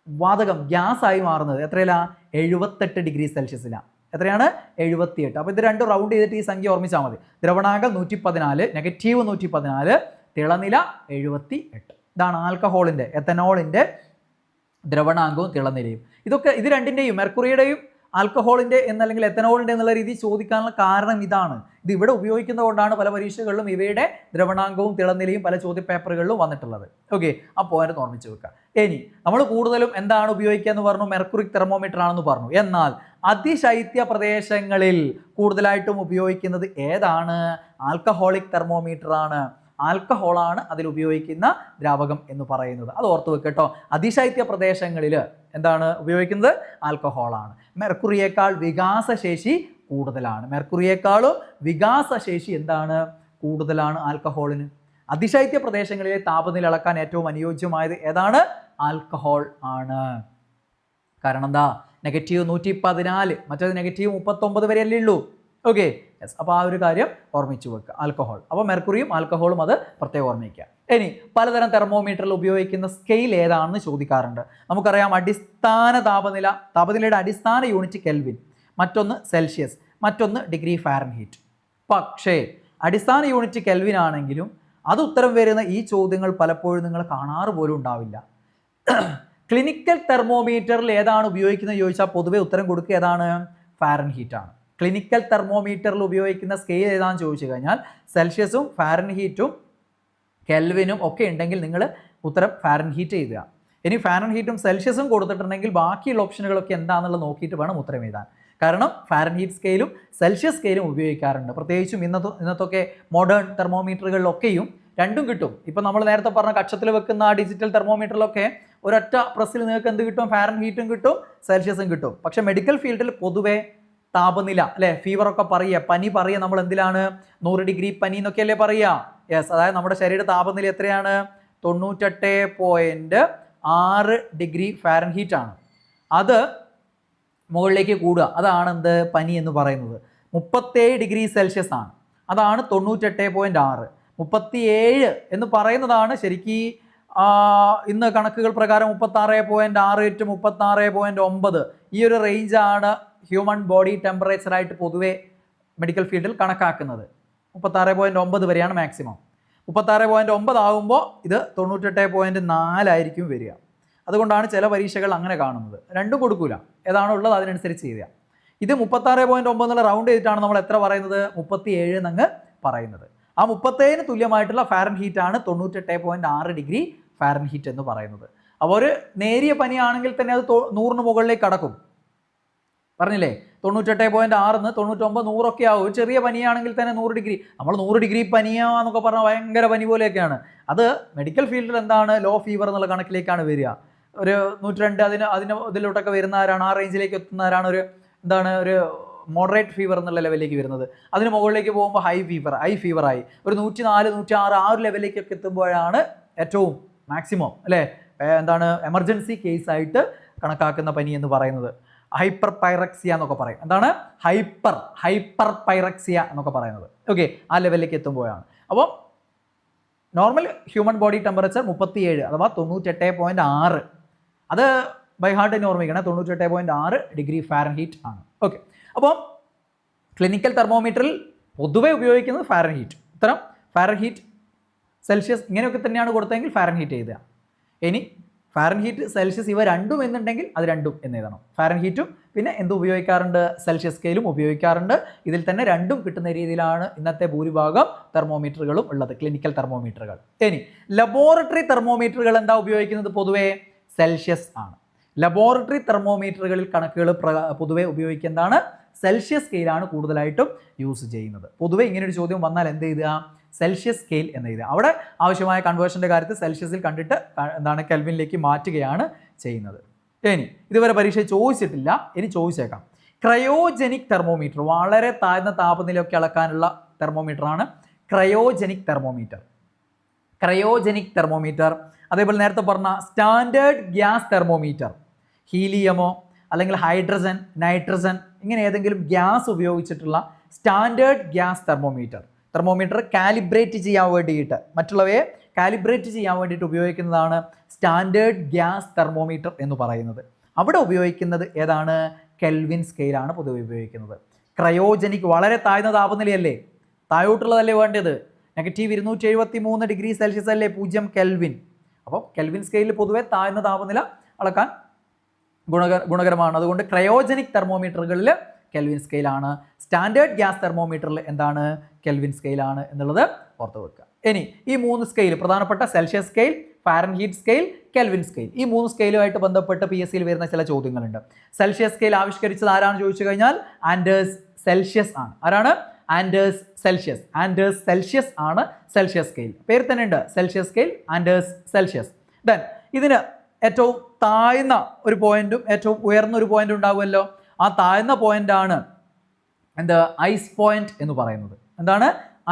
വാതകം ഗ്യാസ് ആയി മാറുന്നത് എത്രയില്ല? 78 ഡിഗ്രി സെൽഷ്യസിലാണ്. എത്രയാണ്? 78. അപ്പോൾ ഇത് രണ്ടും റൗണ്ട് ചെയ്തിട്ട് ഈ സംഖ്യ ഓർമ്മിച്ചാൽ മതി. ദ്രവണാങ്കം 114, -114, തിളനില 78. ഇതാണ് ആൽക്കഹോളിൻ്റെ, എത്തനോളിൻ്റെ ദ്രവണാങ്കവും തിളനിലയും. ഇതൊക്കെ ഇത് രണ്ടിൻ്റെയും, മെർക്കുറിയുടെയും ആൽക്കഹോളിൻ്റെ എന്നല്ലെങ്കിൽ എത്തനോളിൻ്റെ എന്നുള്ള രീതിയിൽ ചോദിക്കാനുള്ള കാരണം ഇതാണ്. ഇത് ഇവിടെ ഉപയോഗിക്കുന്നത് കൊണ്ടാണ് പല പരീക്ഷകളിലും ഇവയുടെ ദ്രവണാങ്കവും തിളനിലയും പല ചോദ്യപേപ്പറുകളിലും വന്നിട്ടുള്ളത്. ഓക്കെ, ആ പോയിന്റ് ഓർമ്മിച്ച് വെക്കുക. ഇനി നമ്മൾ കൂടുതലും എന്താണ് ഉപയോഗിക്കുക എന്ന് പറഞ്ഞു? മെർക്കുറിക് തെർമോമീറ്റർ ആണെന്ന് പറഞ്ഞു. എന്നാൽ അതിശൈത്യ പ്രദേശങ്ങളിൽ കൂടുതലായിട്ടും ഉപയോഗിക്കുന്നത് ഏതാണ്? ആൽക്കഹോളിക് തെർമോമീറ്റർ ആണ്. ആൽക്കഹോളാണ് അതിൽ ഉപയോഗിക്കുന്ന ദ്രാവകം എന്ന് പറയുന്നത്. അത് ഓർത്ത് വെക്കട്ടോ. അതിശൈത്യ പ്രദേശങ്ങളിൽ എന്താണ് ഉപയോഗിക്കുന്നത്? ആൽക്കഹോളാണ്. മെർക്കുറിയേക്കാൾ വികാസശേഷി കൂടുതലാണ്. മെർക്കുറിയേക്കാളും വികാസശേഷി എന്താണ്? കൂടുതലാണ് ആൽക്കഹോളിന്. അതിശൈത്യ പ്രദേശങ്ങളിലെ താപനില അളക്കാൻ ഏറ്റവും അനുയോജ്യമായത് ഏതാണ്? ആൽക്കഹോൾ ആണ്. കാരണം എന്താ? -114, മറ്റേത് -39 വരെയല്ലേ ഉള്ളൂ. Okay, yes. അപ്പോൾ ആ ഒരു കാര്യം ഓർമ്മിച്ചു വെക്കുക, ആൽക്കഹോൾ. അപ്പോൾ മെർക്കുറിയും ആൽക്കഹോളും അത് പ്രത്യേകം ഓർമ്മിക്കുക. ഇനി പലതരം തെർമോമീറ്ററിൽ ഉപയോഗിക്കുന്ന സ്കെയിൽ ഏതാണെന്ന് ചോദിക്കാറുണ്ട്. നമുക്കറിയാം അടിസ്ഥാന താപനില, താപനിലയുടെ അടിസ്ഥാന യൂണിറ്റ് കെൽവിൻ, മറ്റൊന്ന് സെൽഷ്യസ്, മറ്റൊന്ന് ഡിഗ്രി ഫാരൻഹീറ്റ്. പക്ഷേ അടിസ്ഥാന യൂണിറ്റ് കെൽവിൻ ആണെങ്കിലും അത് ഉത്തരം വരുന്ന ഈ ചോദ്യങ്ങൾ പലപ്പോഴും നിങ്ങൾ കാണാറ് പോലും ഉണ്ടാവില്ല. ക്ലിനിക്കൽ തെർമോമീറ്ററിൽ ഏതാണ് ഉപയോഗിക്കുന്നത് ചോദിച്ചാൽ പൊതുവെ ഉത്തരം കൊടുക്കുക ഏതാണ്? ഫാരൻഹീറ്റ് ആണ്. ക്ലിനിക്കൽ തെർമോമീറ്ററിൽ ഉപയോഗിക്കുന്ന സ്കെയിൽ ഏതാണെന്ന് ചോദിച്ചു കഴിഞ്ഞാൽ സെൽഷ്യസും ഫാരൻഹീറ്റും കെൽവിനും ഒക്കെ ഉണ്ടെങ്കിൽ നിങ്ങൾ ഉത്തരം ഫാരൻഹീറ്റ് എഴുതുക. ഇനി ഫാരൻഹീറ്റും സെൽഷ്യസും കൊടുത്തിട്ടുണ്ടെങ്കിൽ ബാക്കിയുള്ള ഓപ്ഷനുകളൊക്കെ എന്താണെന്നുള്ളത് നോക്കിയിട്ട് വേണം ഉത്തരം എഴുതാൻ. കാരണം ഫാരൻഹീറ്റ് സ്കെയിലും സെൽഷ്യസ് സ്കെയിലും ഉപയോഗിക്കാറുണ്ട്. പ്രത്യേകിച്ചും ഇന്നത്തൊക്കെ മോഡേൺ തെർമോമീറ്ററുകളിലൊക്കെയും രണ്ടും കിട്ടും. ഇപ്പം നമ്മൾ നേരത്തെ പറഞ്ഞ കക്ഷത്തിൽ വെക്കുന്ന ഡിജിറ്റൽ തെർമോമീറ്ററിലൊക്കെ ഒരൊറ്റ പ്രസ്സിൽ നിങ്ങൾക്ക് എന്ത് കിട്ടും? ഫാരൻഹീറ്റും കിട്ടും, സെൽഷ്യസും കിട്ടും. പക്ഷേ മെഡിക്കൽ ഫീൽഡിൽ പൊതുവെ താപനില അല്ലേ, ഫീവറൊക്കെ പറയുക, പനി പറയുക നമ്മൾ എന്തിലാണ്? 100 ഡിഗ്രി പനി എന്നൊക്കെയല്ലേ പറയുക. യെസ്, അതായത് നമ്മുടെ ശരീര താപനില എത്രയാണ്? 98.6 ഡിഗ്രി ഫാരൻഹീറ്റ് ആണ്. അത് മുകളിലേക്ക് കൂടുക, അതാണ് എന്ത്? പനി എന്ന് പറയുന്നത്. 37 ഡിഗ്രി സെൽഷ്യസ് ആണ്, അതാണ് 98.6. 37 എന്ന് പറയുന്നതാണ് ശരിക്കും ഇന്ന് കണക്കുകൾ പ്രകാരം 36.6 to 36.9 ഈ ഒരു റേഞ്ചാണ് ഹ്യൂമൻ ബോഡി ടെമ്പറേച്ചറായിട്ട് പൊതുവെ മെഡിക്കൽ ഫീൽഡിൽ കണക്കാക്കുന്നത്. 36.9 വരെയാണ് മാക്സിമം. 36.9 ആകുമ്പോൾ ഇത് 98.4 ആയിരിക്കും വരിക. അതുകൊണ്ടാണ് ചില പരീക്ഷകൾ അങ്ങനെ കാണുന്നത്. രണ്ടും കൊടുക്കൂല, ഏതാണോ ഉള്ളത് അതിനനുസരിച്ച് ചെയ്യുക. ഇത് 36.9 എന്നുള്ള റൗണ്ട് ചെയ്തിട്ടാണ് നമ്മൾ എത്ര പറയുന്നത്? 37 എന്നങ്ങ് പറയുന്നത്. ആ 37 തുല്യമായിട്ടുള്ള ഫാരൻഹീറ്റ് ആണ് 98.6 ഡിഗ്രി ഫാരൻഹീറ്റ് എന്ന് പറയുന്നത്. അപ്പോൾ ഒരു നേരിയ പനിയാണെങ്കിൽ തന്നെ അത് 100 മുകളിലേക്ക് കടക്കും. പറഞ്ഞില്ലേ, 98.6 99 100 ആവും. ഒരു ചെറിയ പനിയാണെങ്കിൽ തന്നെ 100 ഡിഗ്രി. നമ്മൾ 100 ഡിഗ്രി പനിയാന്നൊക്കെ പറഞ്ഞാൽ ഭയങ്കര പനി പോലെയൊക്കെയാണ്. അത് മെഡിക്കൽ ഫീൽഡിൽ എന്താണ്? ലോ ഫീവർ എന്നുള്ള കണക്കിലേക്കാണ് വരിക. ഒരു 102 ഇതിലോട്ടൊക്കെ വരുന്നവരാണ്, ആ റേഞ്ചിലേക്ക് എത്തുന്നവരാണ് ഒരു ഒരു മോഡറേറ്റ് ഫീവർ എന്നുള്ള ലെവലിലേക്ക് വരുന്നത്. അതിന് മുകളിലേക്ക് പോകുമ്പോൾ ഹൈ ഫീവറായി ഒരു 104 106 ആ ഒരു ലെവലിലേക്കൊക്കെ എത്തുമ്പോഴാണ് ഏറ്റവും മാക്സിമം അല്ലേ എന്താണ് എമർജൻസി കേസായിട്ട് കണക്കാക്കുന്ന പനി എന്ന് പറയുന്നത് ഹൈപ്പർ പൈറക്സിയ എന്നൊക്കെ പറയും. എന്താണ് ഹൈപ്പർ പൈറക്സിയ എന്നൊക്കെ പറയുന്നത്. ഓക്കെ, ആ ലെവലിലേക്ക് എത്തുമ്പോഴാണ്. അപ്പോൾ നോർമൽ ഹ്യൂമൻ ബോഡി ടെമ്പറേച്ചർ 37 അഥവാ 98.6. അത് ബൈ ഹാർട്ട് ഓർമ്മിക്കണം, 98.6 ഡിഗ്രി ഫാരൻഹീറ്റ് ആണ്. ഓക്കെ, അപ്പോൾ ക്ലിനിക്കൽ തെർമോമീറ്ററിൽ പൊതുവെ ഉപയോഗിക്കുന്നത് ഫാരൻഹീറ്റ്. ഉത്തരം ഫാരൻഹീറ്റ്. സെൽഷ്യസ് ഇങ്ങനെയൊക്കെ തന്നെയാണ് കൊടുത്തതെങ്കിൽ ഫാരൻഹീറ്റ് എഴുതുക. ഇനി ഫാരൻഹീറ്റ് സെൽഷ്യസ് ഇവ രണ്ടും എന്നുണ്ടെങ്കിൽ അത് രണ്ടും എന്ന് എഴുതണം. ഫാരൻഹീറ്റും പിന്നെ എന്ത് ഉപയോഗിക്കാറുണ്ട്, സെൽഷ്യസ് സ്കെയിലും ഉപയോഗിക്കാറുണ്ട്. ഇതിൽ തന്നെ രണ്ടും കിട്ടുന്ന രീതിയിലാണ് ഇന്നത്തെ ഭൂരിഭാഗം തെർമോമീറ്ററുകളും ഉള്ളത്, ക്ലിനിക്കൽ തെർമോമീറ്ററുകൾ. ഇനി ലബോറട്ടറി തെർമോമീറ്ററുകൾ എന്താ ഉപയോഗിക്കുന്നത്, പൊതുവെ സെൽഷ്യസ് ആണ്. ലബോറട്ടറി തെർമോമീറ്ററുകളിൽ കണക്കുകൾ പൊതുവെ ഉപയോഗിക്കുന്നതാണ് സെൽഷ്യസ് സ്കെയിലാണ് കൂടുതലായിട്ടും യൂസ് ചെയ്യുന്നത്. പൊതുവെ ഇങ്ങനൊരു ചോദ്യം വന്നാൽ എന്ത് എഴുതുക, സെൽഷ്യസ് സ്കെയിൽ എന്ന് എഴുതുക. അവിടെ ആവശ്യമായ കൺവേർഷൻ്റെ കാര്യത്തിൽ സെൽഷ്യസിൽ കണ്ടിട്ട് എന്താണ് കെൽവിനിലേക്ക് മാറ്റുകയാണ് ചെയ്യുന്നത്. ഇനി ഇതുവരെ പരീക്ഷ ചോദിച്ചിട്ടില്ല, ഇനി ചോദിച്ചേക്കാം. ക്രയോജനിക് തെർമോമീറ്റർ, വളരെ താഴ്ന്ന താപനിലയൊക്കെ അളക്കാനുള്ള തെർമോമീറ്ററാണ് ക്രയോജനിക് തെർമോമീറ്റർ. ക്രയോജനിക് തെർമോമീറ്റർ, അതേപോലെ നേരത്തെ പറഞ്ഞ സ്റ്റാൻഡേർഡ് ഗ്യാസ് തെർമോമീറ്റർ, ഹീലിയമോ അല്ലെങ്കിൽ ഹൈഡ്രജൻ, നൈട്രജൻ ഇങ്ങനെ ഏതെങ്കിലും ഗ്യാസ് ഉപയോഗിച്ചിട്ടുള്ള സ്റ്റാൻഡേർഡ് ഗ്യാസ് തെർമോമീറ്റർ കാലിബ്രേറ്റ് ചെയ്യാൻ വേണ്ടിയിട്ട്, മറ്റുള്ളവയെ കാലിബ്രേറ്റ് ചെയ്യാൻ വേണ്ടിയിട്ട് ഉപയോഗിക്കുന്നതാണ് സ്റ്റാൻഡേർഡ് ഗ്യാസ് തെർമോമീറ്റർ എന്ന് പറയുന്നത്. അവിടെ ഉപയോഗിക്കുന്നത് ഏതാണ്, കെൽവിൻ സ്കെയിലാണ് പൊതുവെ ഉപയോഗിക്കുന്നത്. ക്രയോജനിക് വളരെ താഴ്ന്ന താപനിലയല്ലേ, താഴോട്ടുള്ളതല്ലേ വേണ്ടത്, -273 ഡിഗ്രി സെൽഷ്യസ് അല്ലേ 0 കെൽവിൻ. അപ്പോൾ കെൽവിൻ സ്കെയിലിൽ പൊതുവെ താഴ്ന്ന താപനില അളക്കാൻ ഗുണകരമാണ്. അതുകൊണ്ട് ക്രയോജനിക് തെർമോമീറ്ററുകളിൽ കെൽവിൻ സ്കെയിലാണ്, സ്റ്റാൻഡേർഡ് ഗ്യാസ് തെർമോമീറ്ററിൽ എന്താണ്, കെൽവിൻ സ്കെയിലാണ് എന്നുള്ളത് ഓർത്ത് വെക്കുക. ഇനി ഈ 3 സ്കെയിൽ പ്രധാനപ്പെട്ട Celsius scale, Fahrenheit scale, Kelvin scale, ഈ 3 സ്കെയിലുമായിട്ട് ബന്ധപ്പെട്ട് PSCയിൽ വരുന്ന ചില ചോദ്യങ്ങളുണ്ട്. സെൽഷ്യസ് സ്കെയിൽ ആവിഷ്കരിച്ചത് ആരാണ് ചോദിച്ചു കഴിഞ്ഞാൽ ആൻഡേഴ്സ് സെൽഷ്യസ് ആണ്. ആരാണ്, ആൻഡേഴ്സ് സെൽഷ്യസ്. ആൻഡേഴ്സ് സെൽഷ്യസ് ആണ് സെൽഷ്യസ് സ്കെയിൽ. പേര് തന്നെ ഉണ്ട്, Celsius scale, Anders Celsius. Then ഇതിന് ഏറ്റവും താഴ്ന്ന ഒരു പോയിന്റും ഏറ്റവും ഉയർന്ന ഒരു പോയിന്റ് ഉണ്ടാകുമല്ലോ. ആ താഴ്ന്ന പോയിന്റാണ് എന്ത്, ഐസ് പോയിന്റ് എന്ന് പറയുന്നത്. എന്താണ്,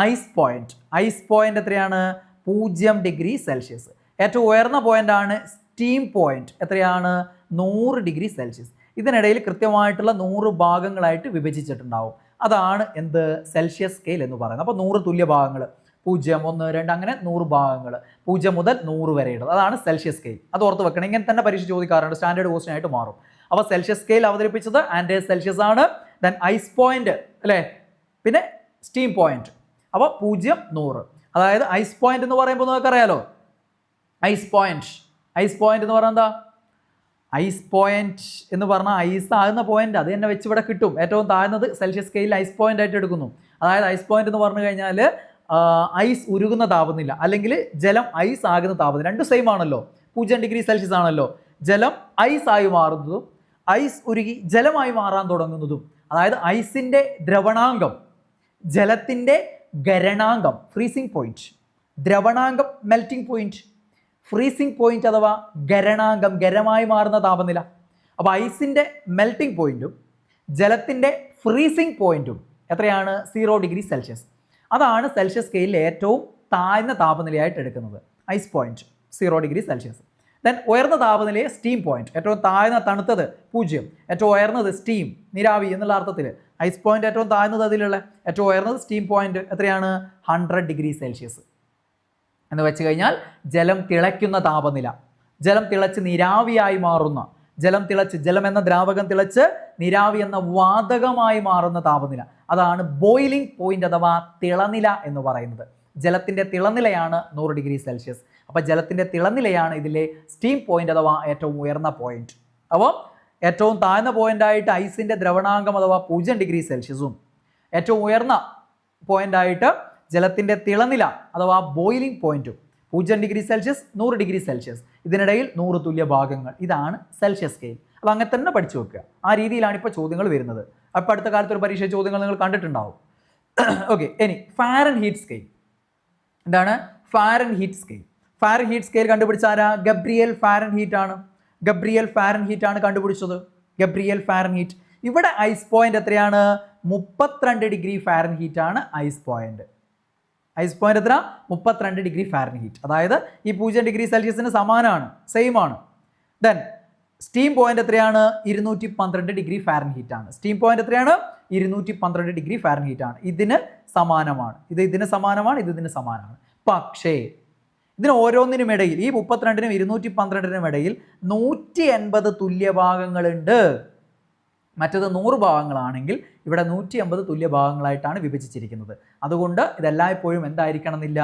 ഐസ് പോയിന്റ്. ഐസ് പോയിന്റ് എത്രയാണ്, 0 ഡിഗ്രി സെൽഷ്യസ്. ഏറ്റവും ഉയർന്ന പോയിന്റാണ് സ്റ്റീം പോയിന്റ്. എത്രയാണ്, 100 ഡിഗ്രി സെൽഷ്യസ്. ഇതിനിടയിൽ കൃത്യമായിട്ടുള്ള 100 ഭാഗങ്ങളായിട്ട് വിഭജിച്ചിട്ടുണ്ടാവും. അതാണ് എന്ത്, സെൽഷ്യസ് സ്കെയിൽ എന്ന് പറയുന്നത്. അപ്പോൾ 100 തുല്യ ഭാഗങ്ങൾ, 0, 1, 2 അങ്ങനെ 100 ഭാഗങ്ങൾ, 0 മുതൽ 100 വരെയുള്ളത്, അതാണ് സെൽഷ്യസ് സ്കെയിൽ. അത് ഓർത്ത് വെക്കണം. ഇങ്ങനെ തന്നെ പരീക്ഷ ചോദിക്കാറുണ്ട്, സ്റ്റാൻഡേർഡ് ക്വസ്റ്റ്യൻ ആയിട്ട് മാറും. അപ്പോൾ സെൽഷ്യസ് സ്കെയിൽ അവതരിപ്പിച്ചത് ആൻഡേഴ്സ് സെൽഷ്യസ് ആണ്. ദെൻ ഐസ് പോയിന്റ് അല്ലേ, പിന്നെ സ്റ്റീം പോയിന്റ്. അപ്പോൾ 0, 100. അതായത് ഐസ് പോയിന്റ് എന്ന് പറയുമ്പോൾ നമുക്കറിയാലോ, ഐസ് പോയിന്റ് എന്ന് പറഞ്ഞാൽ എന്താ, ഐസ് പോയിന്റ് എന്ന് പറഞ്ഞാൽ ഐസ് ആകുന്ന പോയിന്റ് അത് തന്നെ വെച്ച് ഇവിടെ കിട്ടും. ഏറ്റവും താഴ്ന്നത് സെൽഷ്യസ് സ്കെയിലിൽ ഐസ് പോയിന്റ് ആയിട്ട് എടുക്കുന്നു. അതായത് ഐസ് പോയിന്റ് എന്ന് പറഞ്ഞു കഴിഞ്ഞാൽ ഐസ് ഉരുകുന്ന താപനില അല്ലെങ്കിൽ ജലം ഐസ് ആകുന്ന താപനില രണ്ടും സെയിം ആണല്ലോ. 0 ഡിഗ്രി സെൽഷ്യസ് ആണല്ലോ. ജലം ഐസ് ആയി മാറുന്നതും ഐസ് ഉരുകി ജലമായി മാറാൻ തുടങ്ങുന്നതും, അതായത് ഐസിൻ്റെ ദ്രവണാങ്കം, ജലത്തിൻ്റെ ഗരണാങ്കം ഫ്രീസിംഗ് പോയിന്റ്, ദ്രവണാങ്കം മെൽറ്റിംഗ് പോയിന്റ്, ഫ്രീസിംഗ് പോയിന്റ് അഥവാ ഗരണാങ്കം ഗരമായി മാറുന്ന താപനില. അപ്പോൾ ഐസിൻ്റെ മെൽറ്റിംഗ് പോയിന്റും ജലത്തിൻ്റെ ഫ്രീസിംഗ് പോയിന്റും എത്രയാണ്, 0 ഡിഗ്രി സെൽഷ്യസ്. അതാണ് സെൽഷ്യസ് സ്കെയിലിൽ ഏറ്റവും താഴ്ന്ന താപനിലയായിട്ട് എടുക്കുന്നത്, ice point 0 degree Celsius. Then ഉയർന്ന താപനിലയെ സ്റ്റീം പോയിന്റ്, ഏറ്റവും താഴ്ന്ന തണുത്തത് 0, ഏറ്റവും ഉയർന്നത് സ്റ്റീം നീരാവി എന്നുള്ള അർത്ഥത്തിൽ. ഐസ് പോയിന്റ് ഏറ്റവും താഴ്ന്നത് അതിലുള്ള, ഏറ്റവും ഉയർന്നത് സ്റ്റീം പോയിന്റ് എത്രയാണ്, 100 ഡിഗ്രി സെൽഷ്യസ് എന്ന് വെച്ച് കഴിഞ്ഞാൽ ജലം തിളയ്ക്കുന്ന താപനില, ജലം തിളച്ച് നീരാവിയായി മാറുന്ന, ജലം എന്ന ദ്രാവകം തിളച്ച് നീരാവി എന്ന വാതകമായി മാറുന്ന താപനില, അതാണ് ബോയിലിംഗ് പോയിന്റ് അഥവാ തിളനില എന്ന് പറയുന്നത്. ജലത്തിൻ്റെ തിളനിലയാണ് 100 ഡിഗ്രി സെൽഷ്യസ്. അപ്പോൾ ജലത്തിൻ്റെ തിളനിലയാണ് ഇതിലെ സ്റ്റീം പോയിന്റ് അഥവാ ഏറ്റവും ഉയർന്ന പോയിന്റ്. അപ്പോൾ ഏറ്റവും താഴ്ന്ന പോയിന്റായിട്ട് ഐസിൻ്റെ ദ്രവണാങ്കം അഥവാ 0 ഡിഗ്രി സെൽഷ്യസും, ഏറ്റവും ഉയർന്ന പോയിന്റായിട്ട് ജലത്തിൻ്റെ തിളനില അഥവാ ബോയിലിംഗ് പോയിന്റും 0 ഡിഗ്രി സെൽഷ്യസ് 100 ഡിഗ്രി സെൽഷ്യസ്, ഇതിനിടയിൽ 100 തുല്യ ഭാഗങ്ങൾ. ഇതാണ് സെൽഷ്യസ് സ്കെയിൽ. അപ്പോൾ അങ്ങനെ തന്നെ പഠിച്ചു വെക്കുക. ആ രീതിയിലാണ് ഇപ്പോൾ ചോദ്യങ്ങൾ വരുന്നത്. അപ്പോൾ അടുത്ത കാലത്ത് ഒരു പരീക്ഷ ചോദ്യങ്ങൾ നിങ്ങൾ കണ്ടിട്ടുണ്ടാവും. ഓക്കെ, ഇനി ഫാരൻഹീറ്റ് സ്കെയിൽ. എന്താണ് ഫാരൻഹീറ്റ് സ്കെയിൽ? ഫാരൻഹീറ്റ് സ്കെയിൽ കണ്ടുപിടിച്ച ആരാ? ഗബ്രിയേൽ ഫാരൻഹീറ്റ് ആണ്. ഗബ്രിയേൽ ഫാരൻഹീറ്റ് ആണ് കണ്ടുപിടിച്ചത്. Gabriel Fahrenheit. ഇവിടെ ഐസ് പോയിന്റ് എത്രയാണ്? 32 ഡിഗ്രി ഫാരൻഹീറ്റ് ആണ് ഐസ് പോയിന്റ്. ഐസ് പോയിന്റ് എത്ര? 32 ഡിഗ്രി ഫാരൻഹീറ്റ്. അതായത് ഈ 0 ഡിഗ്രി സെൽഷ്യസിന് സമാനമാണ്, സെയിം ആണ്. ദെൻ സ്റ്റീം പോയിന്റ് എത്രയാണ്? 212 ഡിഗ്രി ഫാരൻഹീറ്റ് ആണ്. സ്റ്റീം പോയിന്റ് എത്രയാണ്? 212 ഡിഗ്രി ഫാരൻഹീറ്റ് ആണ്. ഇതിന് സമാനമാണ്, ഇതിന് സമാനമാണ്, ഇതിന് സമാനമാണ്. പക്ഷേ ഇതിന് ഓരോന്നിനും ഇടയിൽ, ഈ 32നും 212നും ഇടയിൽ 180 തുല്യ ഭാഗങ്ങളുണ്ട്. മറ്റത് 100 ഭാഗങ്ങളാണെങ്കിൽ ഇവിടെ 180 തുല്യ ഭാഗങ്ങളായിട്ടാണ് വിഭജിച്ചിരിക്കുന്നത്. അതുകൊണ്ട് ഇതെല്ലായ്പ്പോഴും എന്തായിരിക്കണം എന്നില്ല,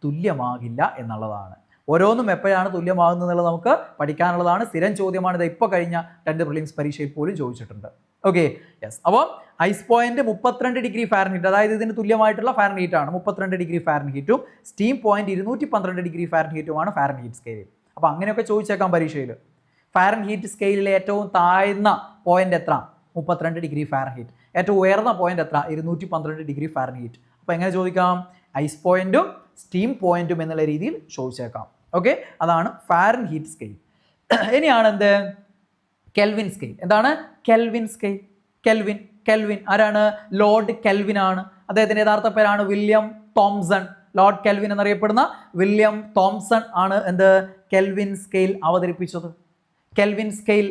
തുല്യമാകില്ല എന്നുള്ളതാണ്. ഓരോന്നും എപ്പോഴാണ് തുല്യമാകുന്നത് എന്നുള്ളത് നമുക്ക് പഠിക്കാനുള്ളതാണ്. സ്ഥിരം ചോദ്യമാണ്, ഇത് ഇപ്പോൾ കഴിഞ്ഞ 10th പ്രിലിംസ് പരീക്ഷയിൽ പോലും ചോദിച്ചിട്ടുണ്ട്. Okay, yes. അപ്പോൾ ഐസ് പോയിന്റ് 32 ഡിഗ്രി ഫാരൻഹീറ്റ്, അതായത് ഇതിന് തുല്യമായിട്ടുള്ള ഫാരൻഹീറ്റ് ആണ് 32 ഡിഗ്രി ഫാരൻഹീറ്റും. സ്റ്റീം പോയിന്റ് 212 ഡിഗ്രി ഫാരൻഹീറ്റുമാണ് ഫാരൻഹീറ്റ് സ്കെയിലിൽ. അപ്പോൾ അങ്ങനെയൊക്കെ ചോദിച്ചേക്കാം പരീക്ഷയിൽ. ഫാരൻഹീറ്റ് സ്കെയിലിലെ ഏറ്റവും താഴ്ന്ന പോയിന്റ് എത്ര? 32 ഡിഗ്രി ഫാരൻഹീറ്റ്. ഏറ്റവും ഉയർന്ന പോയിന്റ് എത്ര? 212 ഡിഗ്രി ഫാരൻഹീറ്റ്. അപ്പോൾ എങ്ങനെ ചോദിക്കാം? ഐസ് പോയിന്റും സ്റ്റീം പോയിന്റും എന്നുള്ള രീതിയിൽ ചോദിച്ചേക്കാം. ഓക്കെ, അതാണ് ഫാരൻഹീറ്റ് സ്കെയിൽ. ഇനിയാണ് എന്ത്? Kelvin scale. എന്താണ് കെൽവിൻ സ്കെയിൽ? കെൽവിൻ ആരാണ്? ലോർഡ് കെൽവിൻ ആണ്. അദ്ദേഹത്തിന്റെ യഥാർത്ഥ പേരാണ് വില്യം തോംസൺ. ലോർഡ് കെൽവിൻ എന്നറിയപ്പെടുന്ന വില്യം തോംസൺ ആണ് എന്ത്? കെൽവിൻ സ്കെയിൽ അവതരിപ്പിച്ചത്. Kelvin scale.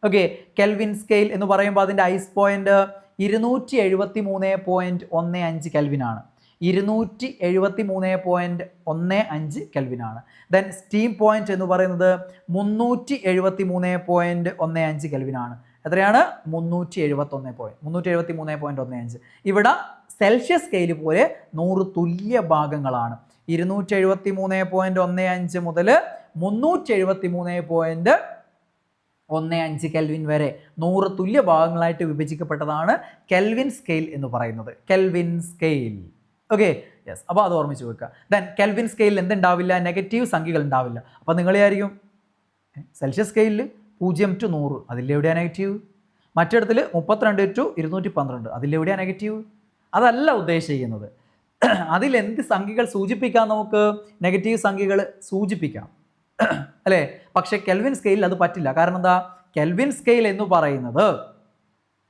Okay, Kelvin scale എന്ന് പറയുമ്പോൾ അതിൻ്റെ ഐസ് പോയിന്റ് 273.15 കെൽവിനാണ്. 273.15 കെൽവിനാണ്. ദെൻ സ്റ്റീം പോയിന്റ് എന്ന് പറയുന്നത് 373.15 കെൽവിനാണ്. എത്രയാണ്? 373.15. ഇവിടെ സെൽഷ്യസ് സ്കെയിൽ പോലെ 100 തുല്യ ഭാഗങ്ങളാണ്. 273.15 മുതൽ 373.15 കെൽവിൻ വരെ 100 തുല്യ ഭാഗങ്ങളായിട്ട് വിഭജിക്കപ്പെട്ടതാണ് കെൽവിൻ സ്കെയിൽ എന്ന് പറയുന്നത്. Kelvin scale. Okay, yes. അപ്പോൾ അത് ഓർമ്മിച്ച് വെക്കുക. ദെൻ കെൽവിൻ സ്കെയിലിൽ എന്തുണ്ടാവില്ല? നെഗറ്റീവ് സംഖ്യകൾ ഉണ്ടാവില്ല. അപ്പോൾ നിങ്ങളെയായിരിക്കും സെൽഷ്യസ് സ്കെയിലിൽ 0 to 100, അതിലെവിടെയാണ് നെഗറ്റീവ്? മറ്റിടത്തിൽ 32 to 212, അതിലെവിടെയാണ് നെഗറ്റീവ്? അതല്ല ഉദ്ദേശിക്കുന്നത്. അതിലെന്ത് സംഖ്യകൾ സൂചിപ്പിക്കാം? നമുക്ക് നെഗറ്റീവ് സംഖ്യകൾ സൂചിപ്പിക്കാം, അല്ലേ? പക്ഷേ കെൽവിൻ സ്കെയിലിൽ അത് പറ്റില്ല. കാരണം എന്താ? കെൽവിൻ സ്കെയിൽ എന്ന് പറയുന്നത്,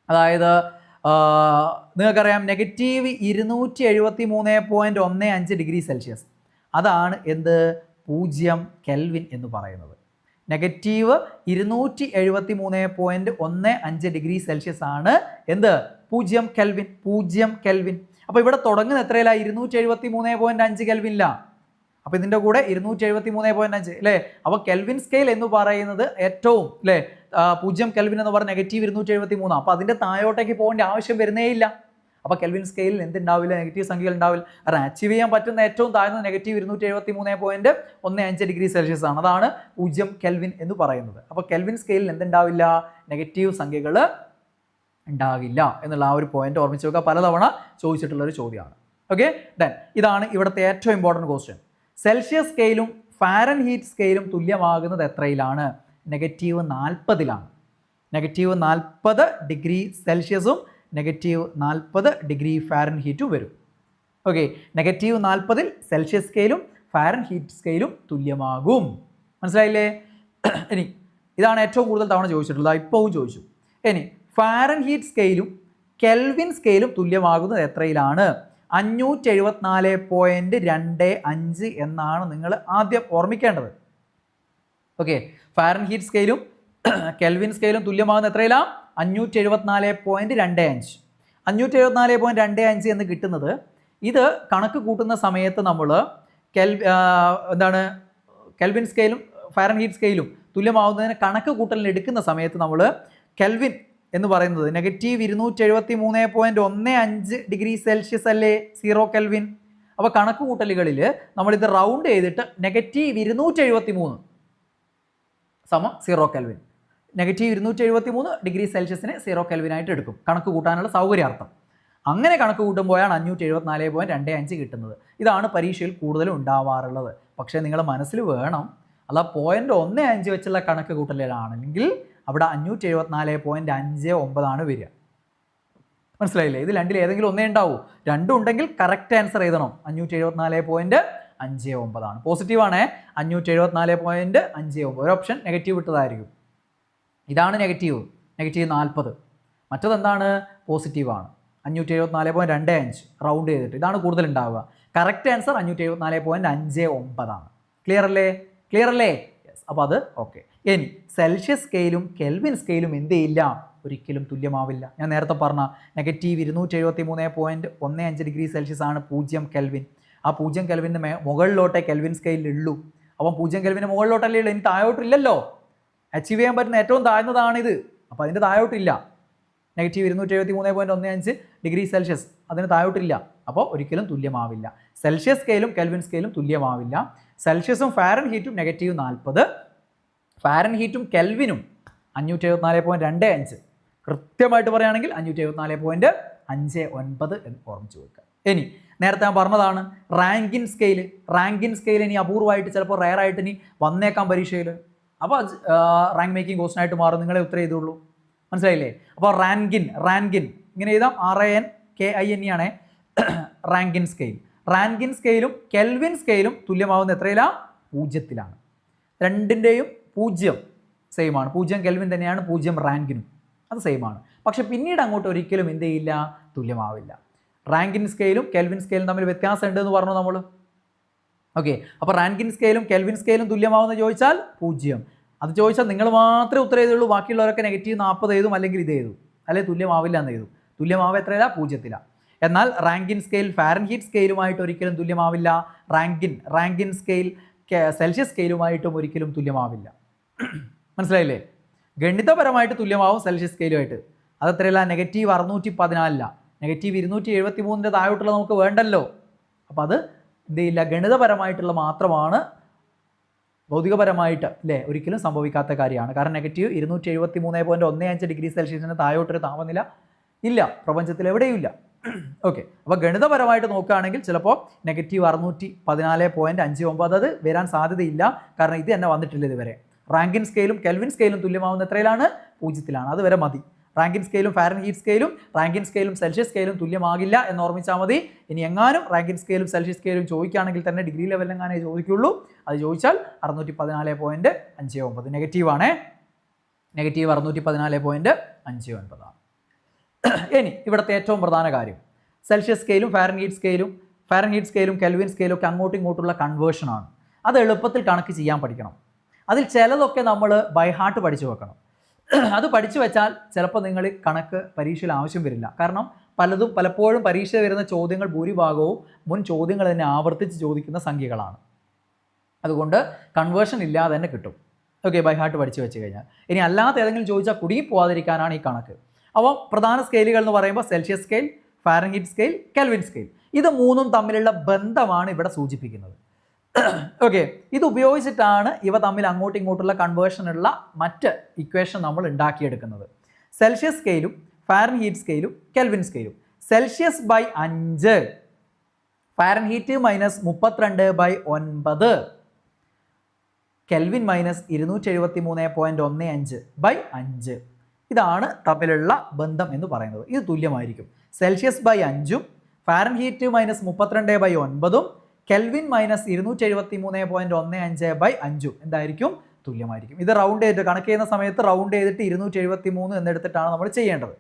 അതായത് നിങ്ങൾക്കറിയാം നെഗറ്റീവ് 273.15 ഡിഗ്രി സെൽഷ്യസ്, അതാണ് എന്ത്? 0 കെൽവിൻ എന്ന് പറയുന്നത്. നെഗറ്റീവ് 273.15 ഡിഗ്രി സെൽഷ്യസ് ആണ് എന്ത്? 0 കെൽവിൻ. 0 കെൽവിൻ. അപ്പോൾ ഇവിടെ തുടങ്ങുന്ന എത്രയില്ല? 273.5 കെൽവിനില്ല. അപ്പോൾ ഇതിൻ്റെ കൂടെ 273.5, അല്ലേ? അപ്പോൾ കെൽവിൻ സ്കെയിൽ എന്ന് പറയുന്നത് ഏറ്റവും, അല്ലേ, 0 കെൽവിൻ എന്ന് പറഞ്ഞാൽ നെഗറ്റീവ് 273. അപ്പോൾ അതിൻ്റെ താഴോട്ടേക്ക് പോകേണ്ട ആവശ്യം വരുന്നേ ഇല്ല. അപ്പോൾ കെൽവിൻ സ്കെയിലിൽ എന്തുണ്ടാവില്ല? നെഗറ്റീവ് സംഖ്യകൾ ഉണ്ടാവില്ല. കാരണം അച്ചീവ് ചെയ്യാൻ പറ്റുന്ന ഏറ്റവും താഴ്ന്ന നെഗറ്റീവ് 273.15 ഡിഗ്രി സെൽഷ്യസ് ആണ്. അതാണ് 0 കെൽവിൻ എന്ന് പറയുന്നത്. അപ്പോൾ കെൽവിൻ സ്കെയിലിൽ എന്തുണ്ടാവില്ല? നെഗറ്റീവ് സംഖ്യകൾ ഉണ്ടാകില്ല എന്നുള്ള ആ ഒരു പോയിന്റ് ഓർമ്മിച്ച് വെക്കുക. പലതവണ ചോദിച്ചിട്ടുള്ളൊരു ചോദ്യമാണ്. ഓക്കെ, ദെൻ ഇതാണ് ഇവിടുത്തെ ഏറ്റവും ഇമ്പോർട്ടൻറ്റ് ക്വസ്റ്റ്യൻ. സെൽഷ്യസ് സ്കെയിലും ഫാരൻഹീറ്റ് സ്കെയിലും തുല്യമാകുന്നത് എത്രയിലാണ്? നെഗറ്റീവ് 40ലാണ്. നെഗറ്റീവ് 40 ഡിഗ്രി സെൽഷ്യസും നെഗറ്റീവ് 40 ഡിഗ്രി ഫാരൻഹീറ്റും വരും. ഓക്കെ, നെഗറ്റീവ് 40 സെൽഷ്യസ് സ്കെയിലും ഫാരൻഹീറ്റ് സ്കെയിലും തുല്യമാകും. മനസ്സിലായില്ലേ? ഇനി ഇതാണ് ഏറ്റവും കൂടുതൽ തവണ ചോദിച്ചിട്ടുള്ളത്, ഇപ്പോഴും ചോദിച്ചു. ഇനി ഫാരൻഹീറ്റ് സ്കെയിലും കെൽവിൻ സ്കെയിലും തുല്യമാകുന്നത് എത്രയിലാണ്? 574.25 എന്നാണ് നിങ്ങൾ ആദ്യം ഓർമ്മിക്കേണ്ടത്. ഓക്കെ, ഫാരൻഹീറ്റ് സ്കെയിലും കെൽവിൻ സ്കെയിലും തുല്യമാകുന്ന എത്രയിലാണ്? 574.25. 574.25 എന്ന് കിട്ടുന്നത്, ഇത് കണക്ക് കൂട്ടുന്ന സമയത്ത് നമ്മൾ കെൽവിൻ സ്കെയിലും ഫാരൻഹീറ്റ് സ്കെയിലും തുല്യമാകുന്നതിന് കണക്ക് കൂട്ടലിന് എടുക്കുന്ന സമയത്ത് നമ്മൾ കെൽവിൻ എന്ന് പറയുന്നത് നെഗറ്റീവ് 273.15 ഡിഗ്രി സെൽഷ്യസ് അല്ലേ 0 കെൽവിൻ. അപ്പോൾ കണക്ക് കൂട്ടലുകളിൽ നമ്മളിത് റൗണ്ട് ചെയ്തിട്ട് നെഗറ്റീവ് 273 സമം 0 കെൽവിൻ. നെഗറ്റീവ് 273 ഡിഗ്രി സെൽഷ്യസിന് 0 കെൽവിനായിട്ട് എടുക്കും, കണക്ക് കൂട്ടാനുള്ള സൗകര്യാർത്ഥം. അങ്ങനെ കണക്ക് കൂട്ടുമ്പോഴാണ് 574.25 കിട്ടുന്നത്. ഇതാണ് പരീക്ഷയിൽ കൂടുതലും ഉണ്ടാവാറുള്ളത്. പക്ഷേ നിങ്ങൾ മനസ്സിൽ വേണം, അല്ല 0.15 വെച്ചുള്ള കണക്ക് കൂട്ടലുകളാണെങ്കിൽ അവിടെ 574.59 ആണ് വരിക. മനസ്സിലായില്ലേ? ഇത് രണ്ടിൽ ഏതെങ്കിലും ഒന്നേ ഉണ്ടാവൂ. രണ്ടും ഉണ്ടെങ്കിൽ കറക്റ്റ് ആൻസർ എഴുതണം. 574.59 ആണ്. പോസിറ്റീവാണ്. 574.59. ഒരു ഓപ്ഷൻ നെഗറ്റീവ് ഇട്ടതായിരിക്കും. ഇതാണ് നെഗറ്റീവ് 40. മറ്റതെന്താണ്? പോസിറ്റീവാണ്. 574.25 റൗണ്ട് ചെയ്തിട്ട്. ഇതാണ് കൂടുതൽ ഉണ്ടാവുക. കറക്റ്റ് ആൻസർ 574.59 ആണ്. ക്ലിയർ അല്ലേ? യെസ്. അപ്പോൾ അത് ഓക്കെ. ഇനി സെൽഷ്യസ് സ്കെയിലും കെൽവിൻ സ്കെയിലും എന്ത് ചെയ്യില്ല, ഒരിക്കലും തുല്യമാവില്ല. ഞാൻ നേരത്തെ പറഞ്ഞ -273.15 ഡിഗ്രി സെൽഷ്യസ് ആണ് 0 കെൽവിൻ. ആ 0 കെൽവിൻ്റെ മുകളിലോട്ടേ കെൽവിൻ സ്കെയിലുള്ളൂ. അപ്പം 0 കെൽവിൻ്റെ മുകളിലോട്ടല്ലേ ഉള്ളൂ, ഇനി താഴോട്ടില്ലല്ലോ. അച്ചീവ് ചെയ്യാൻ പറ്റുന്ന ഏറ്റവും താഴ്ന്നതാണിത്. അപ്പോൾ അതിൻ്റെ താഴോട്ടില്ല. -273.15 ഡിഗ്രി സെൽഷ്യസ് അതിന് താഴോട്ടില്ല. അപ്പോൾ ഒരിക്കലും തുല്യമാവില്ല. Celsius സ്കെയിലും Kelvin സ്കെയിലും തുല്യമാവില്ല. സെൽഷ്യസും ഫാരൻഹീറ്റും -40, ഫാരൻഹീറ്റും കെൽവിനും 574.25. കൃത്യമായിട്ട് പറയുകയാണെങ്കിൽ 574.59 എന്ന് ഓർമ്മിച്ച് വെക്കുക. ഇനി നേരത്തെ ഞാൻ പറഞ്ഞതാണ് റാങ്കിൻ സ്കെയിൽ. ഇനി അപൂർവമായിട്ട് ചിലപ്പോൾ റെയർ ആയിട്ട് ഇനി വന്നേക്കാം പരീക്ഷയിൽ. അപ്പോൾ റാങ്ക് മേക്കിംഗ് ക്വസ്റ്റനായിട്ട് മാറും. നിങ്ങളെ ഉത്തരം ചെയ്തുള്ളൂ. മനസ്സിലായില്ലേ? അപ്പോൾ റാങ്കിൻ ഇങ്ങനെ എഴുതാം, RANKIN ആണ് റാങ്കിൻ സ്കെയിൽ. റാങ്കിൻ സ്കെയിലും കെൽവിൻ സ്കെയിലും തുല്യമാവുന്ന എത്രയിലാണ്? 0-ലാണ്. രണ്ടിൻ്റെയും 0 സെയിം ആണ്. 0 കെൽവിൻ തന്നെയാണ്, 0 റാങ്കിനും അത് സെയിം ആണ്. പക്ഷെ പിന്നീട് അങ്ങോട്ട് ഒരിക്കലും എന്ത് ചെയ്യില്ല, തുല്യമാവില്ല. റാങ്കിൻ സ്കെയിലും കെൽവിൻ സ്കെയിലും തമ്മിൽ വ്യത്യാസം ഉണ്ട് എന്ന് പറഞ്ഞു നമ്മൾ. ഓക്കെ. അപ്പോൾ റാങ്കിൻ സ്കെയിലും കെൽവിൻ സ്കെയിലും തുല്യമാവുമെന്ന് ചോദിച്ചാൽ 0. അത് ചോദിച്ചാൽ നിങ്ങൾ മാത്രമേ ഉത്തരം ചെയ്തുള്ളൂ. ബാക്കിയുള്ളവരൊക്കെ -40 എഴുതും, അല്ലെങ്കിൽ ഇത് എഴുതും, അല്ലെങ്കിൽ തുല്യമാവില്ല എന്ന് എഴുതും. തുല്യമാവ് എത്രയില്ല? 0-ലാണ്. എന്നാൽ റാങ്കിൻ സ്കെയിൽ ഫാരൻഹീറ്റ് സ്കെയിലുമായിട്ട് ഒരിക്കലും തുല്യമാവില്ല. റാങ്കിൻ സ്കെയിൽ സെൽഷ്യസ് സ്കെയിലുമായിട്ടും ഒരിക്കലും തുല്യമാവില്ല. മനസ്സിലായില്ലേ? ഗണിതപരമായിട്ട് തുല്യമാവും സെൽഷ്യസ് സ്കെയിലുമായിട്ട്. അതെത്രയല്ല? -614. -273 താഴോട്ടുള്ള നമുക്ക് വേണ്ടല്ലോ. അപ്പോൾ അത് എന്ത് ചെയ്യില്ല, ഗണിതപരമായിട്ടുള്ള മാത്രമാണ്. ഭൗതികപരമായിട്ട് അല്ലേ ഒരിക്കലും സംഭവിക്കാത്ത കാര്യമാണ്. കാരണം -273.15 ഡിഗ്രി സെൽഷ്യസിന് താഴോട്ടൊരു താപനില ഇല്ല, പ്രപഞ്ചത്തിൽ എവിടെയും ഇല്ല. ഓക്കെ. അപ്പോൾ ഗണിതപരമായിട്ട് നോക്കുകയാണെങ്കിൽ ചിലപ്പോൾ -614.59 അത് വരാൻ സാധ്യതയില്ല. കാരണം ഇത് തന്നെ വന്നിട്ടില്ല ഇതുവരെ. റാങ്കിൻ സ്കെയിലും കെൽവിൻ സ്കെയിലും തുല്യമാവുന്ന എത്രയിലാണ്? 0-ലാണ്. അതുവരെ മതി. റാങ്കിൻ സ്കെയിലും ഫാരൻഹീറ്റ് സ്കെയിലും റാങ്കിൻ സ്കെയിലും സെൽഷ്യസ് സ്കെയിലും തുല്യമാകില്ല എന്ന് ഓർമ്മിച്ചാൽ മതി. ഇനി എങ്ങാനും റാങ്കിൻ സ്കെയിലും സെൽഷ്യസ് സ്കെയിലും ചോദിക്കുകയാണെങ്കിൽ തന്നെ ഡിഗ്രി ലെവലിലെങ്ങാനേ ചോദിക്കുള്ളൂ. അത് ചോദിച്ചാൽ 614.59 നെഗറ്റീവാണേ. -614.59 ആണ്. ഇനി ഇവിടുത്തെ ഏറ്റവും പ്രധാന കാര്യം സെൽഷ്യസ് സ്കെയിലും ഫാരൻഹീറ്റ് സ്കെയിലും കെൽവിൻ സ്കെയിലും ഒക്കെ അങ്ങോട്ടും ഇങ്ങോട്ടുള്ള കൺവേർഷനാണ്. അത് എളുപ്പത്തിൽ കണക്ക് ചെയ്യാൻ പഠിക്കണം. അതിൽ ചിലതൊക്കെ നമ്മൾ ബൈ ഹാർട്ട് പഠിച്ചു വെക്കണം. അത് പഠിച്ചു വെച്ചാൽ ചിലപ്പോൾ നിങ്ങൾ കണക്ക് പരീക്ഷയിൽ ആവശ്യം വരില്ല. കാരണം പലപ്പോഴും പരീക്ഷ വരുന്ന ചോദ്യങ്ങൾ ഭൂരിഭാഗവും മുൻ ചോദ്യങ്ങൾ തന്നെ ആവർത്തിച്ച് ചോദിക്കുന്ന സംഖ്യകളാണ്. അതുകൊണ്ട് കൺവേർഷൻ ഇല്ലാതെ തന്നെ കിട്ടും. ഓക്കെ, ബൈ ഹാർട്ട് പഠിച്ചു വെച്ച് കഴിഞ്ഞാൽ. ഇനി അല്ലാത്ത ഏതെങ്കിലും ചോദിച്ചാൽ കുടുങ്ങി പോകാതിരിക്കാനാണ് ഈ കണക്ക്. അപ്പോൾ പ്രധാന സ്കെയിലുകൾ എന്ന് പറയുമ്പോൾ Celsius scale, Fahrenheit scale, Kelvin scale. ഇത് മൂന്നും തമ്മിലുള്ള ബന്ധമാണ് ഇവിടെ സൂചിപ്പിക്കുന്നത്. ഓക്കെ, ഇത് ഉപയോഗിച്ചിട്ടാണ് ഇവ തമ്മിൽ അങ്ങോട്ടും ഇങ്ങോട്ടുള്ള കൺവേർഷനുള്ള മറ്റ് ഇക്വേഷൻ നമ്മൾ ഉണ്ടാക്കിയെടുക്കുന്നത്. സെൽഷ്യസ് സ്കെയിലും ഫാരൻഹീറ്റ് സ്കെയിലും കെൽവിൻ സ്കെയിലും. Celsius by 5, Fahrenheit -32/9, Kelvin -273.15/5. ഇതാണ് തമ്മിലുള്ള ബന്ധം എന്ന് പറയുന്നത്. ഇത് തുല്യമായിരിക്കും. സെൽഷ്യസ് ബൈ 5ഉം ഫാരൻഹീറ്റ് -32/9ഉം കെൽവിൻ -273.15/5 എന്തായിരിക്കും? തുല്യമായിരിക്കും. ഇത് റൗണ്ട് ചെയ്തിട്ട് കണക്ക് ചെയ്യുന്ന സമയത്ത് റൗണ്ട് ചെയ്തിട്ട് 273 എന്നെടുത്തിട്ടാണ് നമ്മൾ ചെയ്യേണ്ടത്.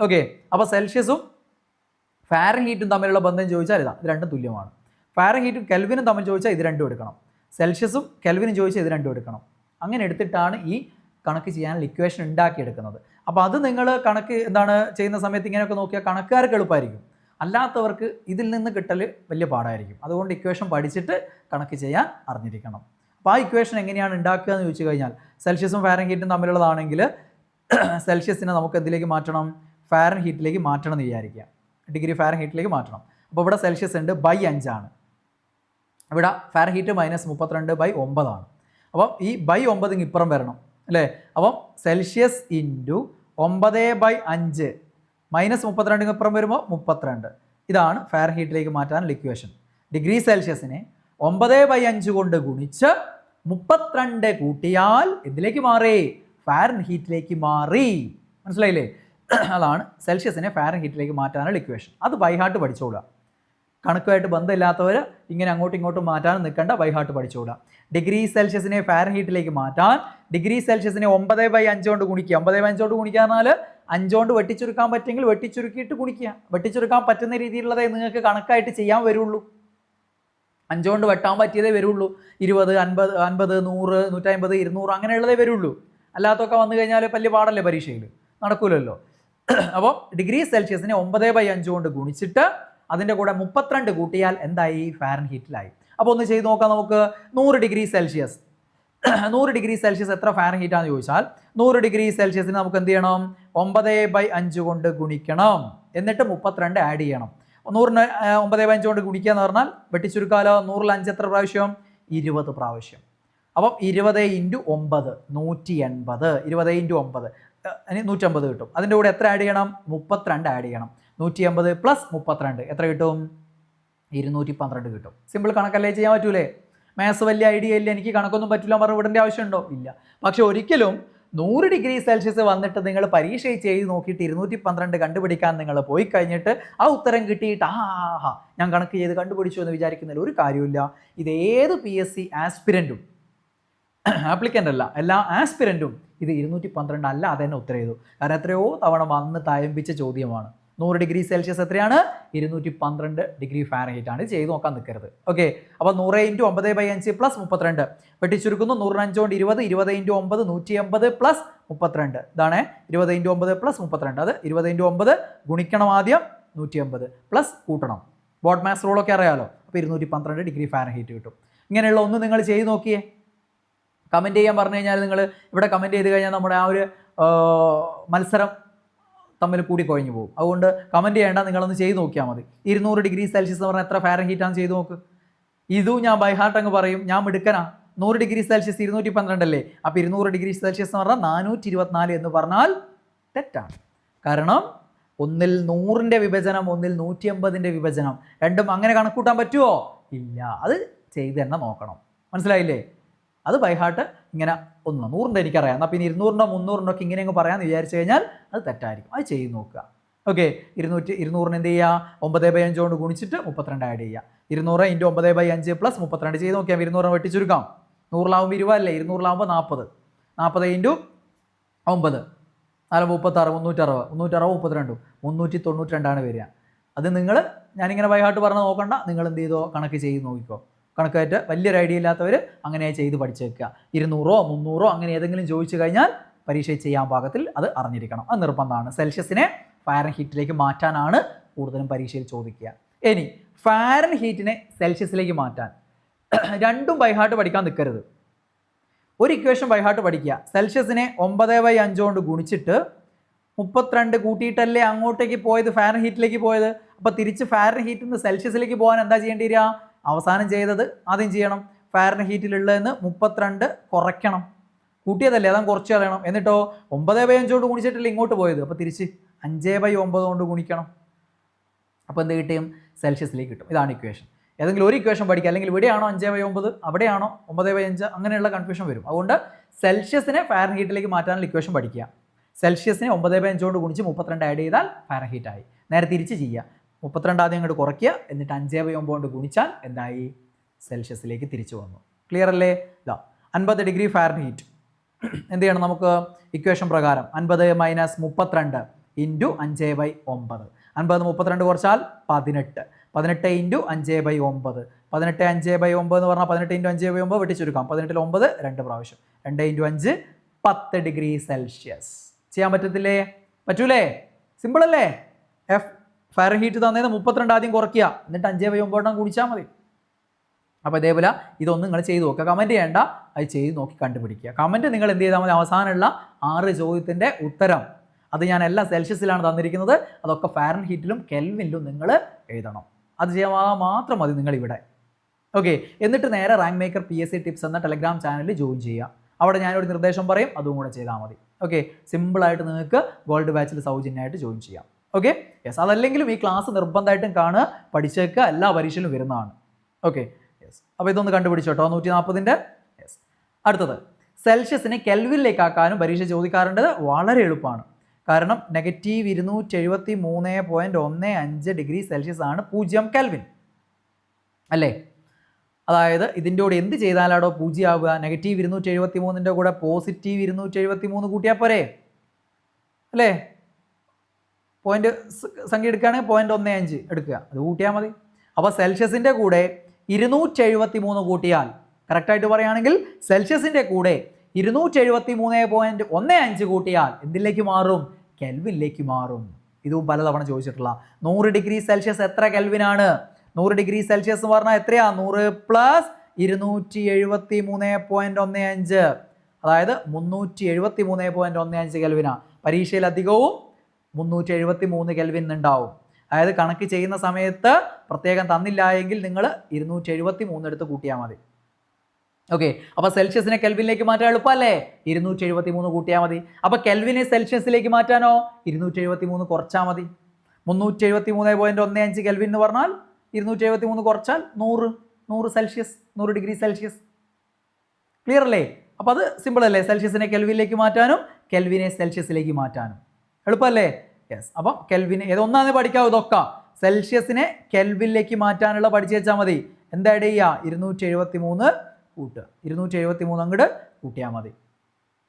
ഓക്കെ, അപ്പോൾ സെൽഷ്യസും ഫാരൻഹീറ്റും തമ്മിലുള്ള ബന്ധം ചോദിച്ചാൽ ഇതാ, ഇത് രണ്ടും തുല്യമാണ്. ഫാരൻഹീറ്റും കെൽവിനും തമ്മിൽ ചോദിച്ചാൽ ഇത് രണ്ടും എടുക്കണം. സെൽഷ്യസും കെൽവിനും ചോദിച്ചാൽ ഇത് രണ്ടും എടുക്കണം. അങ്ങനെ എടുത്തിട്ടാണ് ഈ കണക്ക് ചെയ്യാനുള്ള ഇക്വേഷൻ ഉണ്ടാക്കിയെടുക്കുന്നത്. അപ്പോൾ അത് നിങ്ങൾ കണക്ക് ചെയ്യുന്ന സമയത്ത് ഇങ്ങനെയൊക്കെ നോക്കിയാൽ കണക്കുകാർക്ക് എളുപ്പമായിരിക്കും. അല്ലാത്തവർക്ക് ഇതിൽ നിന്ന് കിട്ടൽ വലിയ പാടായിരിക്കും. അതുകൊണ്ട് ഇക്വേഷൻ പഠിച്ചിട്ട് കണക്ക് ചെയ്യാൻ അറിഞ്ഞിരിക്കണം. അപ്പോൾ ആ ഇക്വേഷൻ എങ്ങനെയാണ് ഉണ്ടാക്കുക എന്ന് ചോദിച്ചു കഴിഞ്ഞാൽ, സെൽഷ്യസും ഫാരൻഹീറ്റും തമ്മിലുള്ളതാണെങ്കിൽ സെൽഷ്യസിനെ നമുക്ക് എന്തിലേക്ക് മാറ്റണം? ഫാരൻഹീറ്റിലേക്ക് മാറ്റണം എന്ന് വിചാരിക്കുക. ഡിഗ്രി ഫാരൻഹീറ്റിലേക്ക് മാറ്റണം. അപ്പോൾ ഇവിടെ സെൽഷ്യസ് ഉണ്ട് ബൈ 5 ആണ്. ഇവിടെ ഫാരൻഹീറ്റ് -32/9 ആണ്. അപ്പം ഈ ബൈ 9 ഇപ്പുറം വരണം അല്ലേ? അപ്പം സെൽഷ്യസ് ഇൻറ്റു 9/5 -32 ഇപ്പുറം വരുമ്പോൾ 32. ഇതാണ് ഫാരൻഹീറ്റിലേക്ക് മാറ്റാനുള്ള ഇക്വേഷൻ. ഡിഗ്രി സെൽഷ്യസിനെ 9/5 കൊണ്ട് ഗുണിച്ച് 32 കൂട്ടിയാൽ എന്തിലേക്ക് മാറി? ഫാരൻഹീറ്റിലേക്ക് മാറി. മനസ്സിലായില്ലേ? അതാണ് സെൽഷ്യസിനെ ഫാരൻഹീറ്റിലേക്ക് മാറ്റാനുള്ള ഇക്വേഷൻ. അത് ബൈ ഹാർട്ട് പഠിച്ചോളുക. കണക്കുമായിട്ട് ബന്ധമില്ലാത്തവർ ഇങ്ങനെ അങ്ങോട്ടും ഇങ്ങോട്ടും മാറ്റാൻ നിൽക്കേണ്ട, ബൈ ഹാർട്ട് പഠിച്ചോളുക. ഡിഗ്രി സെൽഷ്യസിനെ ഫാരൻഹീറ്റിലേക്ക് മാറ്റാൻ ഡിഗ്രി സെൽഷ്യസിനെ 9/5 കൊണ്ട് ഗുണിക്കുക. 9/5 കൊണ്ട് ഗുണിക്കുക പറഞ്ഞാൽ 5 കൊണ്ട് വെട്ടിച്ചുരുക്കാൻ പറ്റുമെങ്കിൽ വെട്ടിച്ചുരുക്കിയിട്ട് ഗുണിക്കുക. വെട്ടിച്ചുരുക്കാൻ പറ്റുന്ന രീതിയിലുള്ളതേ നിങ്ങൾക്ക് കണക്കായിട്ട് ചെയ്യാൻ വരുള്ളൂ. 5 കൊണ്ട് വെട്ടാൻ പറ്റിയതേ വരുള്ളൂ. 20, 50, 100, 150, 200 അങ്ങനെയുള്ളതേ വരുള്ളൂ. അല്ലാത്തൊക്കെ വന്നു കഴിഞ്ഞാൽ വലിയ പാടല്ലേ പരീക്ഷയിൽ, നടക്കൂലല്ലോ. അപ്പോൾ ഡിഗ്രി സെൽഷ്യസിനെ 9/5 കൊണ്ട് ഗുണിച്ചിട്ട് അതിൻ്റെ കൂടെ 32 കൂട്ടിയാൽ എന്തായി? ഫാരൻഹീറ്റിലായി. അപ്പോൾ ഒന്ന് ചെയ്ത് നോക്കാം നമുക്ക്. 100 ഡിഗ്രി സെൽഷ്യസ് 100 ഡിഗ്രി സെൽഷ്യസ് എത്ര ഫാരൻഹീറ്റ് ആണെന്ന് ചോദിച്ചാൽ 100 ഡിഗ്രി സെൽഷ്യസിന് നമുക്ക് എന്ത് ചെയ്യണം? 9/5 കൊണ്ട് ഗുണിക്കണം, എന്നിട്ട് 32 ആഡ് ചെയ്യണം. 100ന് 9/5 കൊണ്ട് ഗുണിക്കുക എന്ന് പറഞ്ഞാൽ വെട്ടിച്ചുരുക്കാലോ. 100ൽ 5 എത്ര പ്രാവശ്യം? 20 പ്രാവശ്യം. അപ്പം 20 × 9 180. 20 × 9 150 കിട്ടും. അതിൻ്റെ കൂടെ എത്ര ആഡ് ചെയ്യണം? 32 ആഡ് ചെയ്യണം. 180 + 32 എത്ര കിട്ടും? 212 കിട്ടും. സിമ്പിൾ കണക്കല്ലേ, ചെയ്യാൻ പറ്റൂലേ? മാത്സ് വലിയ ഐഡിയ ഇല്ല, എനിക്ക് കണക്കൊന്നും പറ്റില്ല പറഞ്ഞ് വിടേണ്ട ആവശ്യമുണ്ടോ? ഇല്ല. പക്ഷെ ഒരിക്കലും 100 ഡിഗ്രി സെൽഷ്യസ് വന്നിട്ട് നിങ്ങൾ പരീക്ഷ ചെയ്ത് നോക്കിയിട്ട് 212 കണ്ടുപിടിക്കാൻ നിങ്ങൾ പോയി കഴിഞ്ഞിട്ട് ആ ഉത്തരം കിട്ടിയിട്ട് ഞാൻ കണക്ക് ചെയ്ത് കണ്ടുപിടിച്ചു എന്ന് വിചാരിക്കുന്നതിൽ ഒരു കാര്യമില്ല. ഇതേത് PSC ആസ്പിരൻറ്റും, ആപ്ലിക്കൻ്റ് അല്ല, എല്ലാ ആസ്പിരൻറ്റും ഇത് 212 അല്ല അതെന്നെ ഉത്തരം ചെയ്തു. കാരണം എത്രയോ തവണ വന്ന് തയമ്പിച്ച ചോദ്യമാണ്. 100 ഡിഗ്രി സെൽഷ്യസ് എത്രയാണ്? 212 ഡിഗ്രി ഫാരൻഹീറ്റ് ആണ്. ചെയ്ത് നോക്കാൻ നിൽക്കരുത്. ഓക്കെ, അപ്പോൾ 100 × 9/5 + 32 വെട്ടിച്ചുരുക്കുന്നു. 100 5 കൊണ്ട് 20, 20 × 9 180 + 32. ഇതാണ് 20 × 9 + 32. അത് 20 × 9 ഗുണിക്കണം ആദ്യം 180 പ്ലസ് കൂട്ടണം. ബോട്ട് മാത്സ് റൂളൊക്കെ അറിയാലോ. അപ്പോൾ 212 ഡിഗ്രി ഫാരൻഹീറ്റ് കിട്ടും. ഇങ്ങനെയുള്ള ഒന്ന് നിങ്ങൾ ചെയ്ത് നോക്കിയേ. കമൻറ്റ് ചെയ്യാൻ പറഞ്ഞു കഴിഞ്ഞാൽ നിങ്ങൾ ഇവിടെ കമൻറ്റ് ചെയ്ത് കഴിഞ്ഞാൽ നമ്മുടെ ആ ഒരു മത്സരം തമ്മിൽ കൂടി കൊഴിഞ്ഞു പോകും. അതുകൊണ്ട് കമൻറ്റ് ചെയ്യേണ്ട, നിങ്ങളൊന്ന് ചെയ്ത് നോക്കിയാൽ മതി. 200 ഡിഗ്രി സെൽഷ്യസ് എന്ന് പറഞ്ഞാൽ എത്ര ഫാരൻഹീറ്റാണ് ചെയ്ത് നോക്ക്. ഇതും ഞാൻ ബൈ ഹാർട്ട് അങ്ങ് പറയും, ഞാൻ മിടുക്കനാ. 100 ഡിഗ്രി സെൽഷ്യസ് 212 അല്ലേ? അപ്പോൾ 200 ഡിഗ്രി സെൽഷ്യസ് എന്ന് പറഞ്ഞാൽ 424 എന്ന് പറഞ്ഞാൽ തെറ്റാണ്. കാരണം ഒന്നിൽ 100ൻ്റെ വിഭജനം, ഒന്നിൽ 180ൻ്റെ വിഭജനം, രണ്ടും അങ്ങനെ കണക്കൂട്ടാൻ പറ്റുമോ? ഇല്ല. അത് ചെയ്ത് തന്നെ നോക്കണം. മനസ്സിലായില്ലേ? അത് ബൈഹാർട്ട് ഇങ്ങനെ 100ൻ്റെ എനിക്കറിയാം, എന്നാൽ പിന്നെ 200ൻ്റെ 300ൻ്റെ ഒക്കെ ഇങ്ങനെ അങ്ങ് പറയാമെന്ന് വിചാരിച്ചു കഴിഞ്ഞാൽ അത് തെറ്റായിരിക്കും. അത് ചെയ്ത് നോക്കുക. ഓക്കെ, 200ന് എന്ത് ചെയ്യുക? 9/5 കൊണ്ട് ഗുണിച്ചിട്ട് 32 ആഡ് ചെയ്യുക. 200 × 9/5 + 32 ചെയ്ത് നോക്കിയാൽ 200 വെട്ടിച്ചുരുക്കാം. 100ലാവുമ്പോൾ 20 അല്ലേ? 200ലാവുമ്പോൾ 40. 40 × 9 4 36 360 392 വരിക. അത് നിങ്ങൾ ഞാനിങ്ങനെ ബൈഹാർട്ട് പറഞ്ഞ് നോക്കണ്ട, നിങ്ങൾ എന്ത് ചെയ്തോ കണക്ക് ചെയ്ത് നോക്കിക്കോ. കണക്കായിട്ട് വലിയൊരു ഐഡിയ ഇല്ലാത്തവർ അങ്ങനെ ചെയ്ത് പഠിച്ചേക്കുക. 200 300 അങ്ങനെ ഏതെങ്കിലും ചോദിച്ചു കഴിഞ്ഞാൽ പരീക്ഷ ചെയ്യാൻ പാകത്തിൽ അത് അറിഞ്ഞിരിക്കണം. അത് നിർബന്ധമാണ്. സെൽഷ്യസിനെ ഫാരൻഹീറ്റിലേക്ക് മാറ്റാനാണ് കൂടുതലും പരീക്ഷയിൽ ചോദിക്കുക. ഇനി ഫാരൻഹീറ്റിനെ സെൽഷ്യസിലേക്ക് മാറ്റാൻ രണ്ടും ബൈഹാർട്ട് പഠിക്കാൻ നിൽക്കരുത്. ഒരു ഇക്വേഷൻ ബൈഹാർട്ട് പഠിക്കുക. സെൽഷ്യസിനെ 9/5 കൊണ്ട് ഗുണിച്ചിട്ട് 32 കൂട്ടിയിട്ടല്ലേ അങ്ങോട്ടേക്ക് പോയത്, ഫാരൻഹീറ്റിലേക്ക് പോയത്. അപ്പോൾ തിരിച്ച് ഫാരൻഹീറ്റിൽ നിന്ന് സെൽഷ്യസിലേക്ക് പോകാൻ എന്താ ചെയ്യേണ്ടി വരിക? അവസാനം ചെയ്തത് ആദ്യം ചെയ്യണം. ഫാരൻഹീറ്റിലുള്ളതെന്ന് 32 കുറയ്ക്കണം. കൂട്ടിയതല്ലേ, അതാണ് കുറച്ച് കളയണം. എന്നിട്ടോ 9/5 കൊണ്ട് ഗുണിച്ചിട്ടല്ലേ ഇങ്ങോട്ട് പോയത്. അപ്പോൾ തിരിച്ച് 5/9 കൊണ്ട് ഗുണിക്കണം. അപ്പോൾ എന്ത് കിട്ടും? സെൽഷ്യസിലേക്ക് കിട്ടും. ഇതാണ് ഇക്വേഷൻ. ഏതെങ്കിലും ഒരു ഇക്വേഷൻ പഠിക്കുക, അല്ലെങ്കിൽ ഇവിടെയാണോ 5/9 അവിടെയാണോ 9/5 അങ്ങനെയുള്ള കൺഫ്യൂഷൻ വരും. അതുകൊണ്ട് സെൽഷ്യസിനെ ഫാരൻഹീറ്റിലേക്ക് മാറ്റാനുള്ള ഇക്വേഷൻ പഠിക്കുക. സെൽഷ്യസിനെ 9/5 കൊണ്ട് ഗുണിച്ച് 32 ആഡ് ചെയ്താൽ ഫാരൻഹീറ്റ് ആയി. നേരെ തിരിച്ച് ചെയ്യുക. 32 ആദ്യം അങ്ങോട്ട് കുറയ്ക്കുക, എന്നിട്ട് 5/9 കൊണ്ട് ഗുണിച്ചാൽ എന്തായി? സെൽഷ്യസിലേക്ക് തിരിച്ചു വന്നു. ക്ലിയർ അല്ലേ? 50 ഡിഗ്രി ഫാരൻഹീറ്റ് എന്ത് ചെയ്യണം നമുക്ക്? ഇക്വേഷൻ പ്രകാരം 50 - 32 × 5/9. 50 32 കുറച്ചാൽ 18. 18 × 5/9. 18 5/9 എന്ന് പറഞ്ഞാൽ 18 × 5/9 വെട്ടിച്ചുരുക്കാം. 18ൽ 9 2 പ്രാവശ്യം. 2 × 5 10 ഡിഗ്രി സെൽഷ്യസ്. ചെയ്യാൻ പറ്റത്തില്ലേ? പറ്റൂലേ? സിമ്പിൾ അല്ലേ? ഫാരൻഹീറ്റ് തന്നേന്ന് 32 ആദ്യം കുറയ്ക്കുക, എന്നിട്ട് 5/9 കുടിച്ചാൽ മതി. അപ്പോൾ ഇതേപോലെ ഇതൊന്നും നിങ്ങൾ ചെയ്ത് നോക്കുക. കമൻറ്റ് ചെയ്യേണ്ട, അത് ചെയ്ത് നോക്കി കണ്ടുപിടിക്കുക. കമൻറ്റ് നിങ്ങൾ എന്ത് ചെയ്താൽ മതി? അവസാനമുള്ള 6 ചോദ്യത്തിൻ്റെ ഉത്തരം അത് ഞാൻ എല്ലാം സെൽഷ്യസിലാണ് തന്നിരിക്കുന്നത്. അതൊക്കെ ഫാരൻഹീറ്റിലും കെൽവിനിലും നിങ്ങൾ എഴുതണം. അത് ചെയ്യാൻ മാത്രം മതി നിങ്ങൾ ഇവിടെ. ഓക്കെ, എന്നിട്ട് നേരെ റാങ്ക് മേക്കർ PSC ടിപ്സ് എന്ന ടെലഗ്രാം ചാനലിൽ ജോയിൻ ചെയ്യുക. അവിടെ ഞാനൊരു നിർദ്ദേശം പറയും, അതും കൂടെ ചെയ്താൽ മതി. ഓക്കെ, സിമ്പിളായിട്ട് നിങ്ങൾക്ക് ഗോൾഡ് ബാച്ചിൽ സൗജന്യമായിട്ട് ജോയിൻ ചെയ്യാം. Okay, yes. അതല്ലെങ്കിലും ഈ ക്ലാസ് നിർബന്ധമായിട്ടും കാണുക, പഠിച്ചേക്കുക, എല്ലാ പരീക്ഷയിലും വരുന്നതാണ്. Okay, yes. അപ്പോൾ ഇതൊന്ന് കണ്ടുപിടിച്ചോട്ടോ 140ൻ്റെ. യെസ്. അടുത്തത് സെൽഷ്യസിനെ കെൽവിനിലേക്കാക്കാനും പരീക്ഷ ചോദിക്കാറുണ്ട്. വളരെ എളുപ്പമാണ്. കാരണം -273.15 ഡിഗ്രി സെൽഷ്യസ് ആണ് 0 കെൽവിൻ അല്ലേ? അതായത് ഇതിൻ്റെ കൂടെ എന്ത് ചെയ്താലാണോ 0 ആവുക? -273ൻ്റെ കൂടെ +273 കൂട്ടിയാൽ പോരെ അല്ലേ? പോയിന്റ് സംഖ്യ എടുക്കുകയാണെങ്കിൽ 0.15 എടുക്കുക, അത് കൂട്ടിയാൽ മതി. അപ്പോൾ സെൽഷ്യസിൻ്റെ കൂടെ 273 കൂട്ടിയാൽ, കറക്റ്റായിട്ട് പറയുകയാണെങ്കിൽ സെൽഷ്യസിൻ്റെ കൂടെ 273.15 കൂട്ടിയാൽ എന്തിലേക്ക് മാറും? കെൽവിനിലേക്ക് മാറും. ഇതും പലതവണ ചോദിച്ചിട്ടുള്ള 100 ഡിഗ്രി സെൽഷ്യസ് എത്ര കെൽവിനാണ്? 100 ഡിഗ്രി സെൽഷ്യസ് എന്ന് പറഞ്ഞാൽ എത്രയാ? 100 പ്ലസ് 273.15, അതായത് 373.15 കെൽവിനാ. പരീക്ഷയിൽ അധികവും 373 കെൽവിൻ ഉണ്ടാവും. അതായത് കണക്ക് ചെയ്യുന്ന സമയത്ത് പ്രത്യേകം തന്നില്ല എങ്കിൽ നിങ്ങൾ 273 എടുത്ത് കൂട്ടിയാൽ മതി. ഓക്കെ, അപ്പോൾ സെൽഷ്യസിനെ കെൽവിനിലേക്ക് മാറ്റാൻ എളുപ്പമല്ലേ? 273 കൂട്ടിയാൽ മതി. അപ്പോൾ കെൽവിനെ സെൽഷ്യസിലേക്ക് മാറ്റാനോ 273 കുറച്ചാൽ മതി. 373.15 കെൽവിൻ എന്ന് പറഞ്ഞാൽ 273 കുറച്ചാൽ 100 സെൽഷ്യസ്, 100 ഡിഗ്രി സെൽഷ്യസ്. ക്ലിയർ അല്ലേ? അപ്പോൾ അത് സിമ്പിൾ അല്ലേ? സെൽഷ്യസിനെ കെൽവിനിലേക്ക് മാറ്റാനും കെൽവിനെ സെൽഷ്യസിലേക്ക് മാറ്റാനും എളുപ്പമല്ലേ? യെസ്. അപ്പം കെൽവിന് ഏതൊന്നാന്ന് പഠിക്കാവൂ ഇതൊക്കെ. സെൽഷ്യസിനെ കെൽവിനിലേക്ക് മാറ്റാനുള്ള പഠിച്ചു വെച്ചാൽ മതി. എന്താ ആഡ് ചെയ്യുക? 273 കൂട്ടുക, 273 അങ്ങോട്ട് കൂട്ടിയാൽ മതി.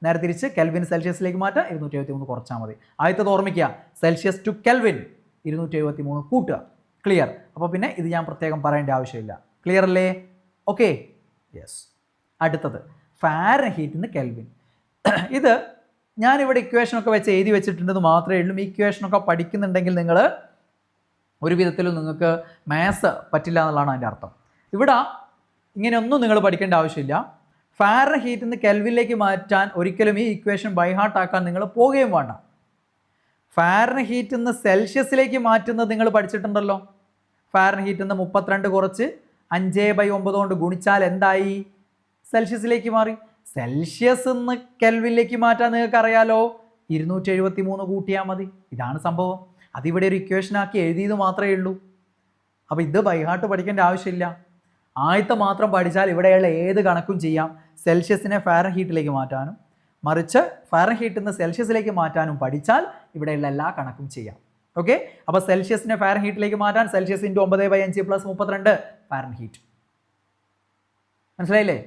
നേരെ തിരിച്ച് കെൽവിൻ സെൽഷ്യസിലേക്ക് മാറ്റാം, 273 കുറച്ചാൽ മതി. ആദ്യത്തെ ഓർമ്മിക്കുക, സെൽഷ്യസ് ടു കെൽവിൻ 273 കൂട്ടുക. ക്ലിയർ? അപ്പോൾ പിന്നെ ഇത് ഞാൻ പ്രത്യേകം പറയേണ്ട ആവശ്യമില്ല. ക്ലിയർ അല്ലേ? Okay, yes. അടുത്തത് ഫാരൻഹീറ്റിന് കെൽവിൻ. ഇത് ഞാനിവിടെ ഇക്വേഷനൊക്കെ വെച്ച് എഴുതി വെച്ചിട്ടുണ്ടെന്ന് മാത്രമേ ഉള്ളൂ. ഈ ഇക്വേഷനൊക്കെ പഠിക്കുന്നുണ്ടെങ്കിൽ നിങ്ങൾ ഒരു വിധത്തിലും നിങ്ങൾക്ക് മാത്സ് പറ്റില്ല എന്നുള്ളതാണ് അതിൻ്റെ അർത്ഥം. ഇവിടെ ഇങ്ങനെയൊന്നും നിങ്ങൾ പഠിക്കേണ്ട ആവശ്യമില്ല. ഫാരൻഹീറ്റിൽ നിന്ന് കെൽവിനിലേക്ക് മാറ്റാൻ ഒരിക്കലും ഈ ഇക്വേഷൻ ബൈഹാർട്ട് ആക്കാൻ നിങ്ങൾ പോവുകയും വേണ്ട. ഫാരൻഹീറ്റിൽ നിന്ന് സെൽഷ്യസിലേക്ക് മാറ്റുന്നത് നിങ്ങൾ പഠിച്ചിട്ടുണ്ടല്ലോ. ഫാരൻഹീറ്റിൽ നിന്ന് 32 കുറച്ച് 5/9 കൊണ്ട് ഗുണിച്ചാൽ എന്തായി? സെൽഷ്യസിലേക്ക് മാറി. സെൽഷ്യസ് നിന്ന് കെൽവിനിലേക്ക് മാറ്റാൻ നിങ്ങൾക്ക് അറിയാലോ, 273 കൂട്ടിയാൽ മതി. ഇതാണ് സംഭവം. അതിവിടെ ഒരു ഇക്വേഷനാക്കി എഴുതിയത് മാത്രമേ ഉള്ളൂ. അപ്പോൾ ഇത് ബൈഹാർട്ട് പഠിക്കേണ്ട ആവശ്യമില്ല. ആദ്യത്തെ മാത്രം പഠിച്ചാൽ ഇവിടെയുള്ള ഏത് കണക്കും ചെയ്യാം. സെൽഷ്യസിനെ ഫാരൻഹീറ്റിലേക്ക് മാറ്റാനും മറിച്ച് ഫാരൻഹീറ്റിൽ നിന്ന് സെൽഷ്യസിലേക്ക് മാറ്റാനും പഠിച്ചാൽ ഇവിടെയുള്ള എല്ലാ കണക്കും ചെയ്യാം. ഓക്കെ, അപ്പോൾ സെൽഷ്യസിനെ ഫാരൻഹീറ്റിലേക്ക് മാറ്റാൻ സെൽഷ്യസ് × 9/5 + 32 ഫാരൻഹീറ്റ്. മനസ്സിലായില്ലേ?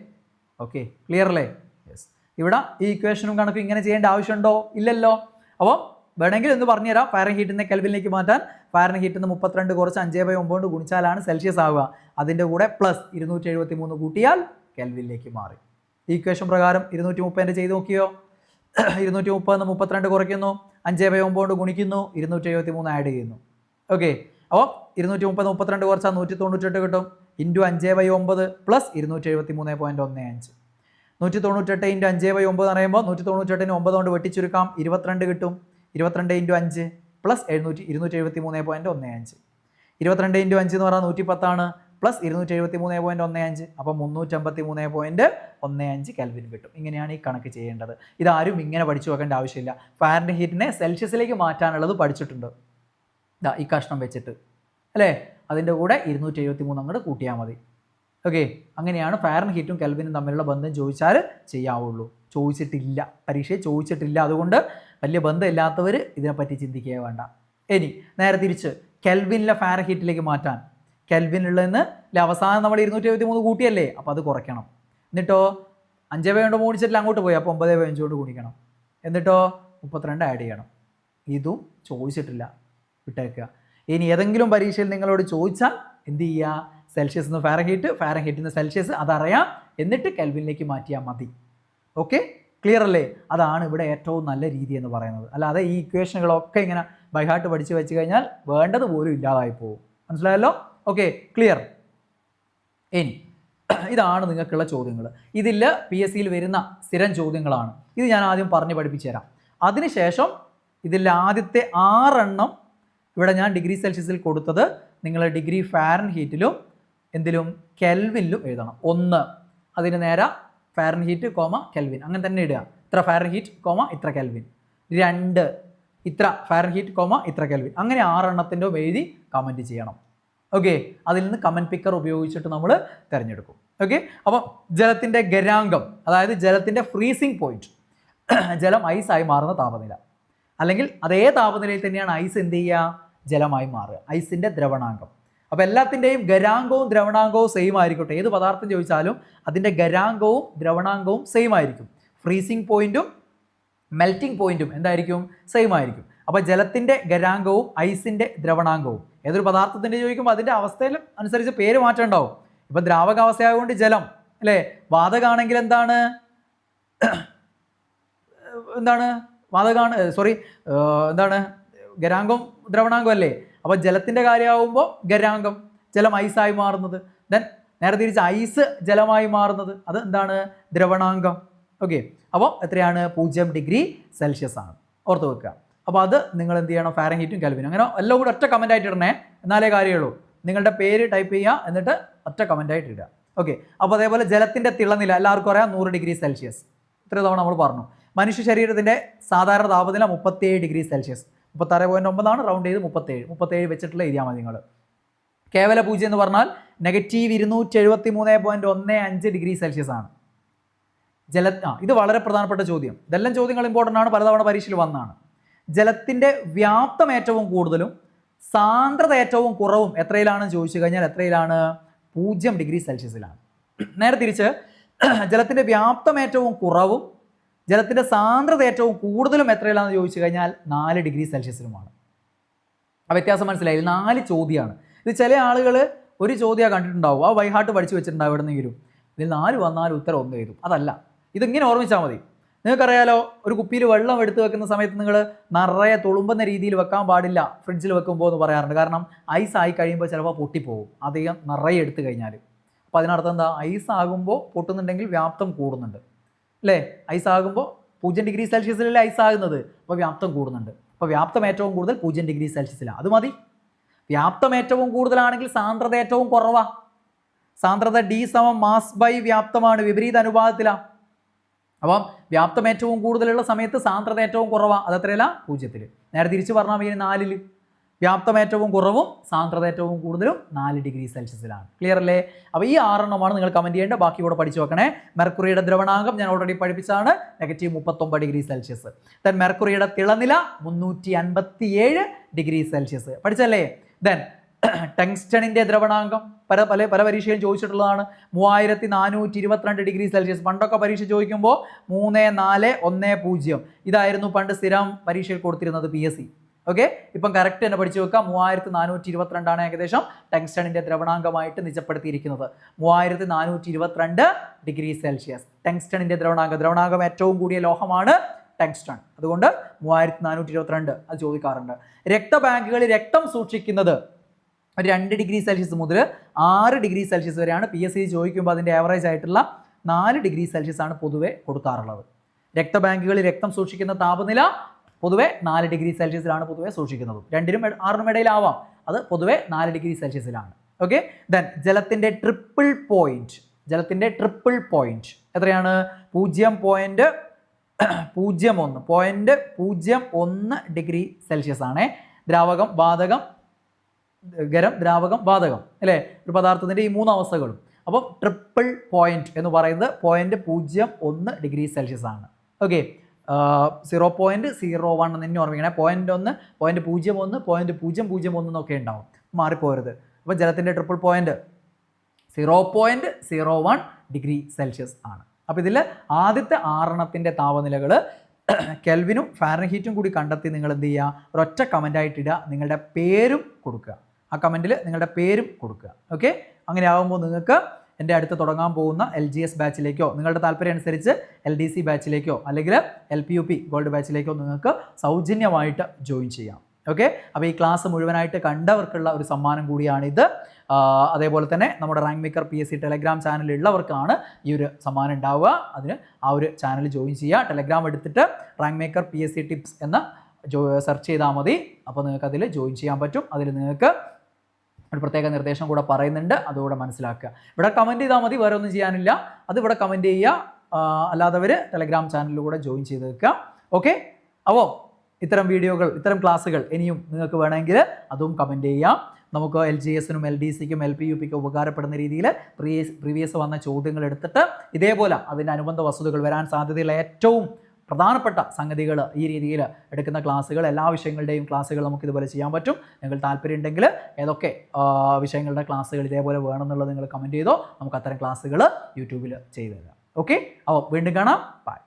ഓക്കെ, ക്ലിയർ അല്ലേ? യെസ്. ഇവിടെ ഈ ഇക്വേഷനും കണക്കും ഇങ്ങനെ ചെയ്യേണ്ട ആവശ്യമുണ്ടോ? ഇല്ലല്ലോ. അപ്പോൾ വേണമെങ്കിൽ എന്ന് പറഞ്ഞുതരാം. ഫാരൻഹീറ്റിൽ നിന്ന് കെൽവിനിലേക്ക് മാറ്റാൻ ഫാരൻഹീറ്റിൽ നിന്ന് 32 കുറച്ച് 5/9 ഗുണിച്ചാലാണ് സെൽഷ്യസ് ആവുക. അതിൻ്റെ കൂടെ പ്ലസ് 273 കൂട്ടിയാൽ കെൽവിനിലേക്ക് മാറി. ഈ ഇക്വേഷൻ പ്രകാരം 230 ചെയ്ത് നോക്കിയോ? 230 32 കുറയ്ക്കുന്നു, 5/9 ഗുണിക്കുന്നു, 273 ആഡ് ചെയ്യുന്നു. ഓക്കെ, അപ്പോൾ 230 32 കുറച്ചാൽ 198 കിട്ടും. Into 5/9 plus 273.15. 198 × 5/9 എന്ന് പറയുമ്പോൾ 198ന് 9 കൊണ്ട് വെട്ടിച്ചുരുക്കാം, 22 കിട്ടും. 22 × 5 പ്ലസ് 273.15. 22 × 5 എന്ന് പറഞ്ഞാൽ 110 പ്ലസ് 273.15. അപ്പോൾ 353.15 കെൽവിൻ കിട്ടും. ഇങ്ങനെയാണ് ഈ കണക്ക് ചെയ്യേണ്ടത്. ഇതാരും ഇങ്ങനെ പഠിച്ചു വെക്കേണ്ട ആവശ്യമില്ല. ഫാരൻഹീറ്റിനെ സെൽഷ്യസിലേക്ക് മാറ്റാനുള്ളത് പഠിച്ചിട്ടുണ്ട്. ഇതാ ഈ കഷ്ണം വെച്ചിട്ട് അല്ലേ? അതിൻ്റെ കൂടെ 273 അങ്ങോട്ട് കൂട്ടിയാൽ മതി. ഓക്കെ, അങ്ങനെയാണ് ഫാരൻഹീറ്റും കെൽവിനും തമ്മിലുള്ള ബന്ധം ചോദിച്ചാൽ ചെയ്യാവുള്ളൂ. ചോദിച്ചിട്ടില്ല, പരീക്ഷയെ ചോദിച്ചിട്ടില്ല. അതുകൊണ്ട് വലിയ ബന്ധമില്ലാത്തവർ ഇതിനെപ്പറ്റി ചിന്തിക്കുക വേണ്ട. ഇനി നേരെ തിരിച്ച് കെൽവിനിലെ ഫാരൻഹീറ്റിലേക്ക് മാറ്റാൻ, കെൽവിനുള്ളതെന്ന് അവസാനം നമ്മൾ 273 കൂട്ടിയല്ലേ, അപ്പോൾ അത് കുറയ്ക്കണം. എന്നിട്ടോ 5/9 ഗുണിച്ചിട്ടില്ല അങ്ങോട്ട് പോയി, അപ്പോൾ 9/5 കൊണ്ട് ഗുണിക്കണം. എന്നിട്ടോ 32 ആഡ് ചെയ്യണം. ഇതും ചോദിച്ചിട്ടില്ല, വിട്ടേക്കുക. ഇനി ഏതെങ്കിലും പരീക്ഷയിൽ നിങ്ങളോട് ചോദിച്ചാൽ എന്ത് ചെയ്യുക? സെൽഷ്യസ് നിന്ന് ഫാരൻഹീറ്റ്, ഫാരൻഹീറ്റിൽ നിന്ന് സെൽഷ്യസ്, അതറിയാം. എന്നിട്ട് കെൽവിനിലേക്ക് മാറ്റിയാൽ മതി. ഓക്കെ, ക്ലിയർ അല്ലേ? അതാണ് ഇവിടെ ഏറ്റവും നല്ല രീതി എന്ന് പറയുന്നത്. അല്ലാതെ ഈ ഇക്വേഷനുകളൊക്കെ ഇങ്ങനെ ബൈഹാർട്ട് പഠിച്ച് വെച്ച് കഴിഞ്ഞാൽ വേണ്ടത് പോലും ഇല്ലാതായി പോകും. മനസ്സിലായല്ലോ? Okay, clear. ഇനി ഇതാണ് നിങ്ങൾക്കുള്ള ചോദ്യങ്ങൾ. ഇതിൽ PSCയിൽ വരുന്ന സ്ഥിരം ചോദ്യങ്ങളാണ്. ഇത് ഞാൻ ആദ്യം പറഞ്ഞ് പഠിപ്പിച്ചു തരാം. അതിനുശേഷം ഇതിൽ ആദ്യത്തെ 6 എണ്ണം ഇവിടെ ഞാൻ ഡിഗ്രി സെൽഷ്യസിൽ കൊടുത്തത് നിങ്ങൾ ഡിഗ്രി ഫാരൻഹീറ്റിലും എന്തിലും കെൽവിനിലും എഴുതണം. 1 അതിന് നേരെ ഫാരൻഹീറ്റ്, കെൽവിൻ, അങ്ങനെ തന്നെ ഇടുക. ഇത്ര ഫാരൻഹീറ്റ്, ഇത്ര കെൽവിൻ. 2 ഇത്ര ഫാരൻഹീറ്റ്, ഇത്ര കെൽവിൻ. അങ്ങനെ 6 എണ്ണത്തിൻ്റെ എഴുതി കമൻറ്റ് ചെയ്യണം. ഓക്കെ, അതിൽ നിന്ന് കമൻറ്റ് പിക്കർ ഉപയോഗിച്ചിട്ട് നമ്മൾ തിരഞ്ഞെടുക്കും. ഓക്കെ, അപ്പം ജലത്തിൻ്റെ ഗരാംഗം, അതായത് ജലത്തിൻ്റെ ഫ്രീസിങ് പോയിന്റ്, ജലം ഐസായി മാറുന്ന താപനില, അല്ലെങ്കിൽ അതേ താപനിലയിൽ തന്നെയാണ് ഐസ് എന്ത് ചെയ്യുക? ജലമായി മാറുക. ഐസിൻ്റെ ദ്രവണാങ്കം. അപ്പോൾ എല്ലാത്തിൻ്റെയും ഗരാംഗവും ദ്രവണാങ്കവും സെയിം ആയിരിക്കട്ടെ. ഏത് പദാർത്ഥം ചോദിച്ചാലും അതിൻ്റെ ഗരാംഗവും ദ്രവണാങ്കവും സെയിം ആയിരിക്കും. ഫ്രീസിങ് പോയിന്റും മെൽറ്റിംഗ് പോയിന്റും എന്തായിരിക്കും? സെയിം ആയിരിക്കും. അപ്പോൾ ജലത്തിൻ്റെ ഖരാങ്കവും ഐസിൻ്റെ ദ്രവണാങ്കവും ഏതൊരു പദാർത്ഥത്തിൻ്റെ ചോദിക്കുമ്പോൾ അതിൻ്റെ അവസ്ഥയിൽ അനുസരിച്ച് പേര് മാറ്റം ഉണ്ടാവും. ഇപ്പം ദ്രാവകാവസ്ഥയായതുകൊണ്ട് ജലം അല്ലേ, വാതകമാണെങ്കിൽ എന്താണ് ഖരാങ്കം ദ്രവണാങ്കം അല്ലേ. അപ്പോൾ ജലത്തിൻ്റെ കാര്യമാകുമ്പോൾ ഖരാങ്കം, ജലം ഐസായി മാറുന്നത്. ദെൻ നേരെ തിരിച്ച് ഐസ് ജലമായി മാറുന്നത് അത് എന്താണ്, ദ്രവണാങ്കം. ഓക്കെ, അപ്പോൾ എത്രയാണ്, 0 ഡിഗ്രി സെൽഷ്യസ് ആണ്, ഓർത്ത് വെക്കുക. അപ്പോൾ അത് നിങ്ങൾ എന്ത് ചെയ്യണം, ഫാരൻഹീറ്റും കെൽവിനും അങ്ങനെ എല്ലാം കൂടെ ഒറ്റ കമൻ്റ് ആയിട്ട് ഇടണേ, എന്നാലേ കാര്യമുള്ളൂ. നിങ്ങളുടെ പേര് ടൈപ്പ് ചെയ്യുക, എന്നിട്ട് ഒറ്റ കമൻ്റ് ആയിട്ട് ഇടുക. ഓക്കെ, അപ്പോൾ അതേപോലെ ജലത്തിൻ്റെ തിളനില എല്ലാവർക്കും അറിയാം 100 ഡിഗ്രി സെൽഷ്യസ്. ഇത്ര തവണ നമ്മൾ പറഞ്ഞു. മനുഷ്യ ശരീരത്തിൻ്റെ സാധാരണ താപനില 37 ഡിഗ്രി സെൽഷ്യസ്. 36.9 റൗണ്ട് ചെയ്ത് 37 വെച്ചിട്ടുള്ള എഴുതിയാൽ മതി നിങ്ങൾ. കേവല പൂജ്യം എന്ന് പറഞ്ഞാൽ -273.15 ഡിഗ്രി സെൽഷ്യസ് ആണ്. ഇത് വളരെ പ്രധാനപ്പെട്ട ചോദ്യം. ഇതെല്ലാം ചോദ്യങ്ങൾ ഇമ്പോർട്ടൻ്റ് ആണ്, പലതവണ പരീക്ഷയിൽ വന്നതാണ്. ജലത്തിൻ്റെ വ്യാപ്തം ഏറ്റവും കൂടുതലും സാന്ദ്രത ഏറ്റവും കുറവും എത്രയിലാണെന്ന് ചോദിച്ചു കഴിഞ്ഞാൽ എത്രയിലാണ്, 0 ഡിഗ്രി സെൽഷ്യസിലാണ്. നേരെ തിരിച്ച് ജലത്തിൻ്റെ വ്യാപ്തം ഏറ്റവും കുറവും ജലത്തിൻ്റെ സാന്ദ്രത ഏറ്റവും കൂടുതലും എത്രയിലാണെന്ന് ചോദിച്ചു കഴിഞ്ഞാൽ 4 ഡിഗ്രി സെൽഷ്യസിലുമാണ്. ആ വ്യത്യാസം മനസ്സിലായി. 4 ചോദ്യമാണ് ഇത്. ചില ആളുകൾ ഒരു ചോദ്യം കണ്ടിട്ടുണ്ടാവും, ആ വൈഹാട്ട് പഠിച്ചു വെച്ചിട്ടുണ്ടാവും എവിടെന്നെങ്കിലും. ഇതിൽ 4 വന്നാൽ ഉത്തരം 1 എഴുതും. അതല്ല, ഇതിങ്ങനെ ഓർമ്മിച്ചാൽ മതി. നിങ്ങൾക്കറിയാലോ, ഒരു കുപ്പിയിൽ വെള്ളം എടുത്ത് വെക്കുന്ന സമയത്ത് നിങ്ങൾ നിറയെ തുളുമ്പുന്ന രീതിയിൽ വെക്കാൻ പാടില്ല ഫ്രിഡ്ജിൽ വെക്കുമ്പോൾ എന്ന് പറയാറുണ്ട്. കാരണം ഐസ് ആയി കഴിയുമ്പോൾ ചിലപ്പോൾ പൊട്ടിപ്പോകും അധികം നിറയെ എടുത്തു കഴിഞ്ഞാൽ. അപ്പോൾ അതിനർത്ഥം എന്താ, ഐസ് ആകുമ്പോൾ പൊട്ടുന്നുണ്ടെങ്കിൽ വ്യാപ്തം കൂടുന്നുണ്ട് അല്ലേ. ഐസ് ആകുമ്പോൾ 0 ഡിഗ്രി സെൽഷ്യസിലല്ലേ ഐസ് ആകുന്നത്, അപ്പോൾ വ്യാപ്തം കൂടുന്നുണ്ട്. അപ്പോൾ വ്യാപ്തം ഏറ്റവും കൂടുതൽ 0 ഡിഗ്രി സെൽഷ്യസിലാണ്. അത് മതി. വ്യാപ്തം ഏറ്റവും കൂടുതലാണെങ്കിൽ സാന്ദ്രത ഏറ്റവും കുറവാണ്. സാന്ദ്രത D = മാസ് ബൈ വ്യാപ്തമാണ്, വിപരീത അനുപാതത്തിലാണ്. അപ്പം വ്യാപ്തം ഏറ്റവും കൂടുതലുള്ള സമയത്ത് സാന്ദ്രത ഏറ്റവും കുറവാണ്. അതെത്രയല്ല, 0. നേരെ തിരിച്ച് പറഞ്ഞാൽ 4 വ്യാപ്തം ഏറ്റവും കുറവും സാന്ദ്രത ഏറ്റവും കൂടുതലും 4 ഡിഗ്രി സെൽഷ്യസിലാണ്. ക്ലിയർ അല്ലേ? അപ്പോൾ ഈ 6 എണ്ണമാണ് നിങ്ങൾ കമൻറ്റ് ചെയ്യേണ്ടത്. ബാക്കി കൂടെ പഠിച്ചു വെക്കണേ. മെർക്കുറിയുടെ ദ്രവണാങ്കം ഞാൻ ഓൾറെഡി പഠിപ്പിച്ചാണ്, -39 ഡിഗ്രി സെൽഷ്യസ്. ദെൻ മെർക്കുറിയുടെ തിളനില 357 ഡിഗ്രി സെൽഷ്യസ് പഠിച്ചല്ലേ. ദെൻ ടങ്സ്റ്റണിൻ്റെ ദ്രവണാങ്കം പല പരീക്ഷയും ചോദിച്ചിട്ടുള്ളതാണ്, 3422 ഡിഗ്രി സെൽഷ്യസ്. പണ്ടൊക്കെ പരീക്ഷ ചോദിക്കുമ്പോൾ 3410 ഇതായിരുന്നു പണ്ട് സ്ഥിരം പരീക്ഷയിൽ കൊടുത്തിരുന്നത് PSC. ഓക്കെ, ഇപ്പം കറക്റ്റ് തന്നെ പഠിച്ചു വെക്കാം. 3422 ഏകദേശം ടങ്സ്റ്റണിൻ്റെ ദ്രവണാങ്കമായിട്ട് നിജപ്പെടുത്തിയിരിക്കുന്നത്. 3422 ഡിഗ്രി സെൽഷ്യസ് ടങ്സ്റ്റണിൻ്റെ ദ്രവണാങ്കം ഏറ്റവും കൂടിയ ലോഹമാണ് ടങ്സ്റ്റൺ. അതുകൊണ്ട് 3422 അത് ചോദിക്കാറുണ്ട്. രക്തബാങ്കുകളിൽ രക്തം സൂക്ഷിക്കുന്നത് 2 ഡിഗ്രി സെൽഷ്യസ് മുതൽ 6 ഡിഗ്രി സെൽഷ്യസ് വരെയാണ്. PSC ചോദിക്കുമ്പോൾ അതിൻ്റെ ആവറേജ് ആയിട്ടുള്ള 4 ഡിഗ്രി സെൽഷ്യസ് ആണ് പൊതുവെ കൊടുക്കാറുള്ളത്. രക്തബാങ്കുകളിൽ രക്തം സൂക്ഷിക്കുന്ന താപനില പൊതുവെ 4 ഡിഗ്രി സെൽഷ്യസിലാണ് പൊതുവെ സൂക്ഷിക്കുന്നത്. 2നും 6നും ഇടയിലാവാം, അത് പൊതുവെ 4 ഡിഗ്രി സെൽഷ്യസിലാണ്. ഓക്കെ, ദെൻ ജലത്തിൻ്റെ ട്രിപ്പിൾ പോയിന്റ് എത്രയാണ്, 0.01 ഡിഗ്രി സെൽഷ്യസ് ആണ്. ദ്രാവകം, വാതകം, ദ്രാവകം, വാതകം അല്ലേ, ഒരു പദാർത്ഥത്തിൻ്റെ ഈ 3 അവസ്ഥകളും. അപ്പം ട്രിപ്പിൾ പോയിന്റ് എന്ന് പറയുന്നത് 0.01 ഡിഗ്രി സെൽഷ്യസ് ആണ്. ഓക്കെ, 0.01 എന്ന് തന്നെ ഓർമ്മിക്കണേ. 0.1, 0.01, 0.001 എന്നൊക്കെ ഉണ്ടാവും, മാറിപ്പോരുത്. അപ്പോൾ ജലത്തിൻ്റെ ട്രിപ്പിൾ പോയിന്റ് 0.01 ഡിഗ്രി സെൽഷ്യസ് ആണ്. അപ്പോൾ ഇതിൽ ആദ്യത്തെ 6 എണ്ണത്തിൻ്റെ താപനിലകൾ കെൽവിനും ഫാരൻഹീറ്റും കൂടി കണ്ടെത്തി നിങ്ങൾ എന്ത് ചെയ്യുക, ഒരൊറ്റ കമൻ്റായിട്ട് ഇടുക, നിങ്ങളുടെ പേരും കൊടുക്കുക. ആ കമൻറ്റിൽ നിങ്ങളുടെ പേരും കൊടുക്കുക. ഓക്കെ, അങ്ങനെ ആകുമ്പോൾ നിങ്ങൾക്ക് എൻ്റെ അടുത്ത് തുടങ്ങാൻ പോകുന്ന LGS ബാച്ചിലേക്കോ നിങ്ങളുടെ താല്പര്യം അനുസരിച്ച് LDC ബാച്ചിലേക്കോ അല്ലെങ്കിൽ LPUP ഗോൾഡ് ബാച്ചിലേക്കോ നിങ്ങൾക്ക് സൗജന്യമായിട്ട് ജോയിൻ ചെയ്യാം. ഓക്കെ, അപ്പോൾ ഈ ക്ലാസ് മുഴുവനായിട്ട് കണ്ടവർക്കുള്ള ഒരു സമ്മാനം കൂടിയാണിത്. അതേപോലെ തന്നെ നമ്മുടെ റാങ്ക് മേക്കർ PSC ടെലഗ്രാം ചാനലുള്ളവർക്കാണ് ഈ ഒരു സമ്മാനം ഉണ്ടാവുക. അതിന് ആ ഒരു ചാനൽ ജോയിൻ ചെയ്യുക. ടെലഗ്രാം എടുത്തിട്ട് റാങ്ക് മേക്കർ PSC ടിപ്സ് എന്ന് സെർച്ച് ചെയ്താൽ മതി. അപ്പോൾ നിങ്ങൾക്ക് അതിൽ ജോയിൻ ചെയ്യാൻ പറ്റും. അതിൽ നിങ്ങൾക്ക് ഒരു പ്രത്യേക നിർദ്ദേശം കൂടെ പറയുന്നുണ്ട്, അതുകൂടെ മനസ്സിലാക്കുക. ഇവിടെ കമൻറ്റ് ചെയ്താൽ മതി, വേറെ ഒന്നും ചെയ്യാനില്ല. അത് ഇവിടെ കമൻറ്റ് ചെയ്യുക. അല്ലാത്തവർ ടെലഗ്രാം ചാനലിലൂടെ ജോയിൻ ചെയ്ത് വെക്കുക. ഓക്കെ, അപ്പോൾ ഇത്തരം വീഡിയോകൾ, ഇത്തരം ക്ലാസ്സുകൾ ഇനിയും നിങ്ങൾക്ക് വേണമെങ്കിൽ അതും കമൻറ്റ് ചെയ്യാം. നമുക്ക് LGSനും LDCക്കും LPUPക്കും ഉപകാരപ്പെടുന്ന രീതിയിൽ പ്രീവിയസ് വന്ന ചോദ്യങ്ങൾ എടുത്തിട്ട് ഇതേപോലെ അതിൻ്റെ അനുബന്ധ വസ്തുതകൾ വരാൻ സാധ്യതയുള്ള ഏറ്റവും പ്രധാനപ്പെട്ട സംഗതികൾ ഈ രീതിയിൽ എടുക്കുന്ന ക്ലാസ്സുകൾ, എല്ലാ വിഷയങ്ങളുടെയും ക്ലാസ്സുകൾ നമുക്ക് ഇതുപോലെ ചെയ്യാൻ പറ്റും. നിങ്ങൾ താല്പര്യമുണ്ടെങ്കിൽ ഏതൊക്കെ വിഷയങ്ങളുടെ ക്ലാസ്സുകൾ ഇതേപോലെ വേണമെന്നുള്ളത് നിങ്ങൾ കമൻറ്റ് ചെയ്തോ, നമുക്ക് അത്തരം ക്ലാസ്സുകൾ യൂട്യൂബിൽ ചെയ്തു തരാം. ഓക്കെ, അപ്പോൾ വീണ്ടും കാണാം. ബൈ.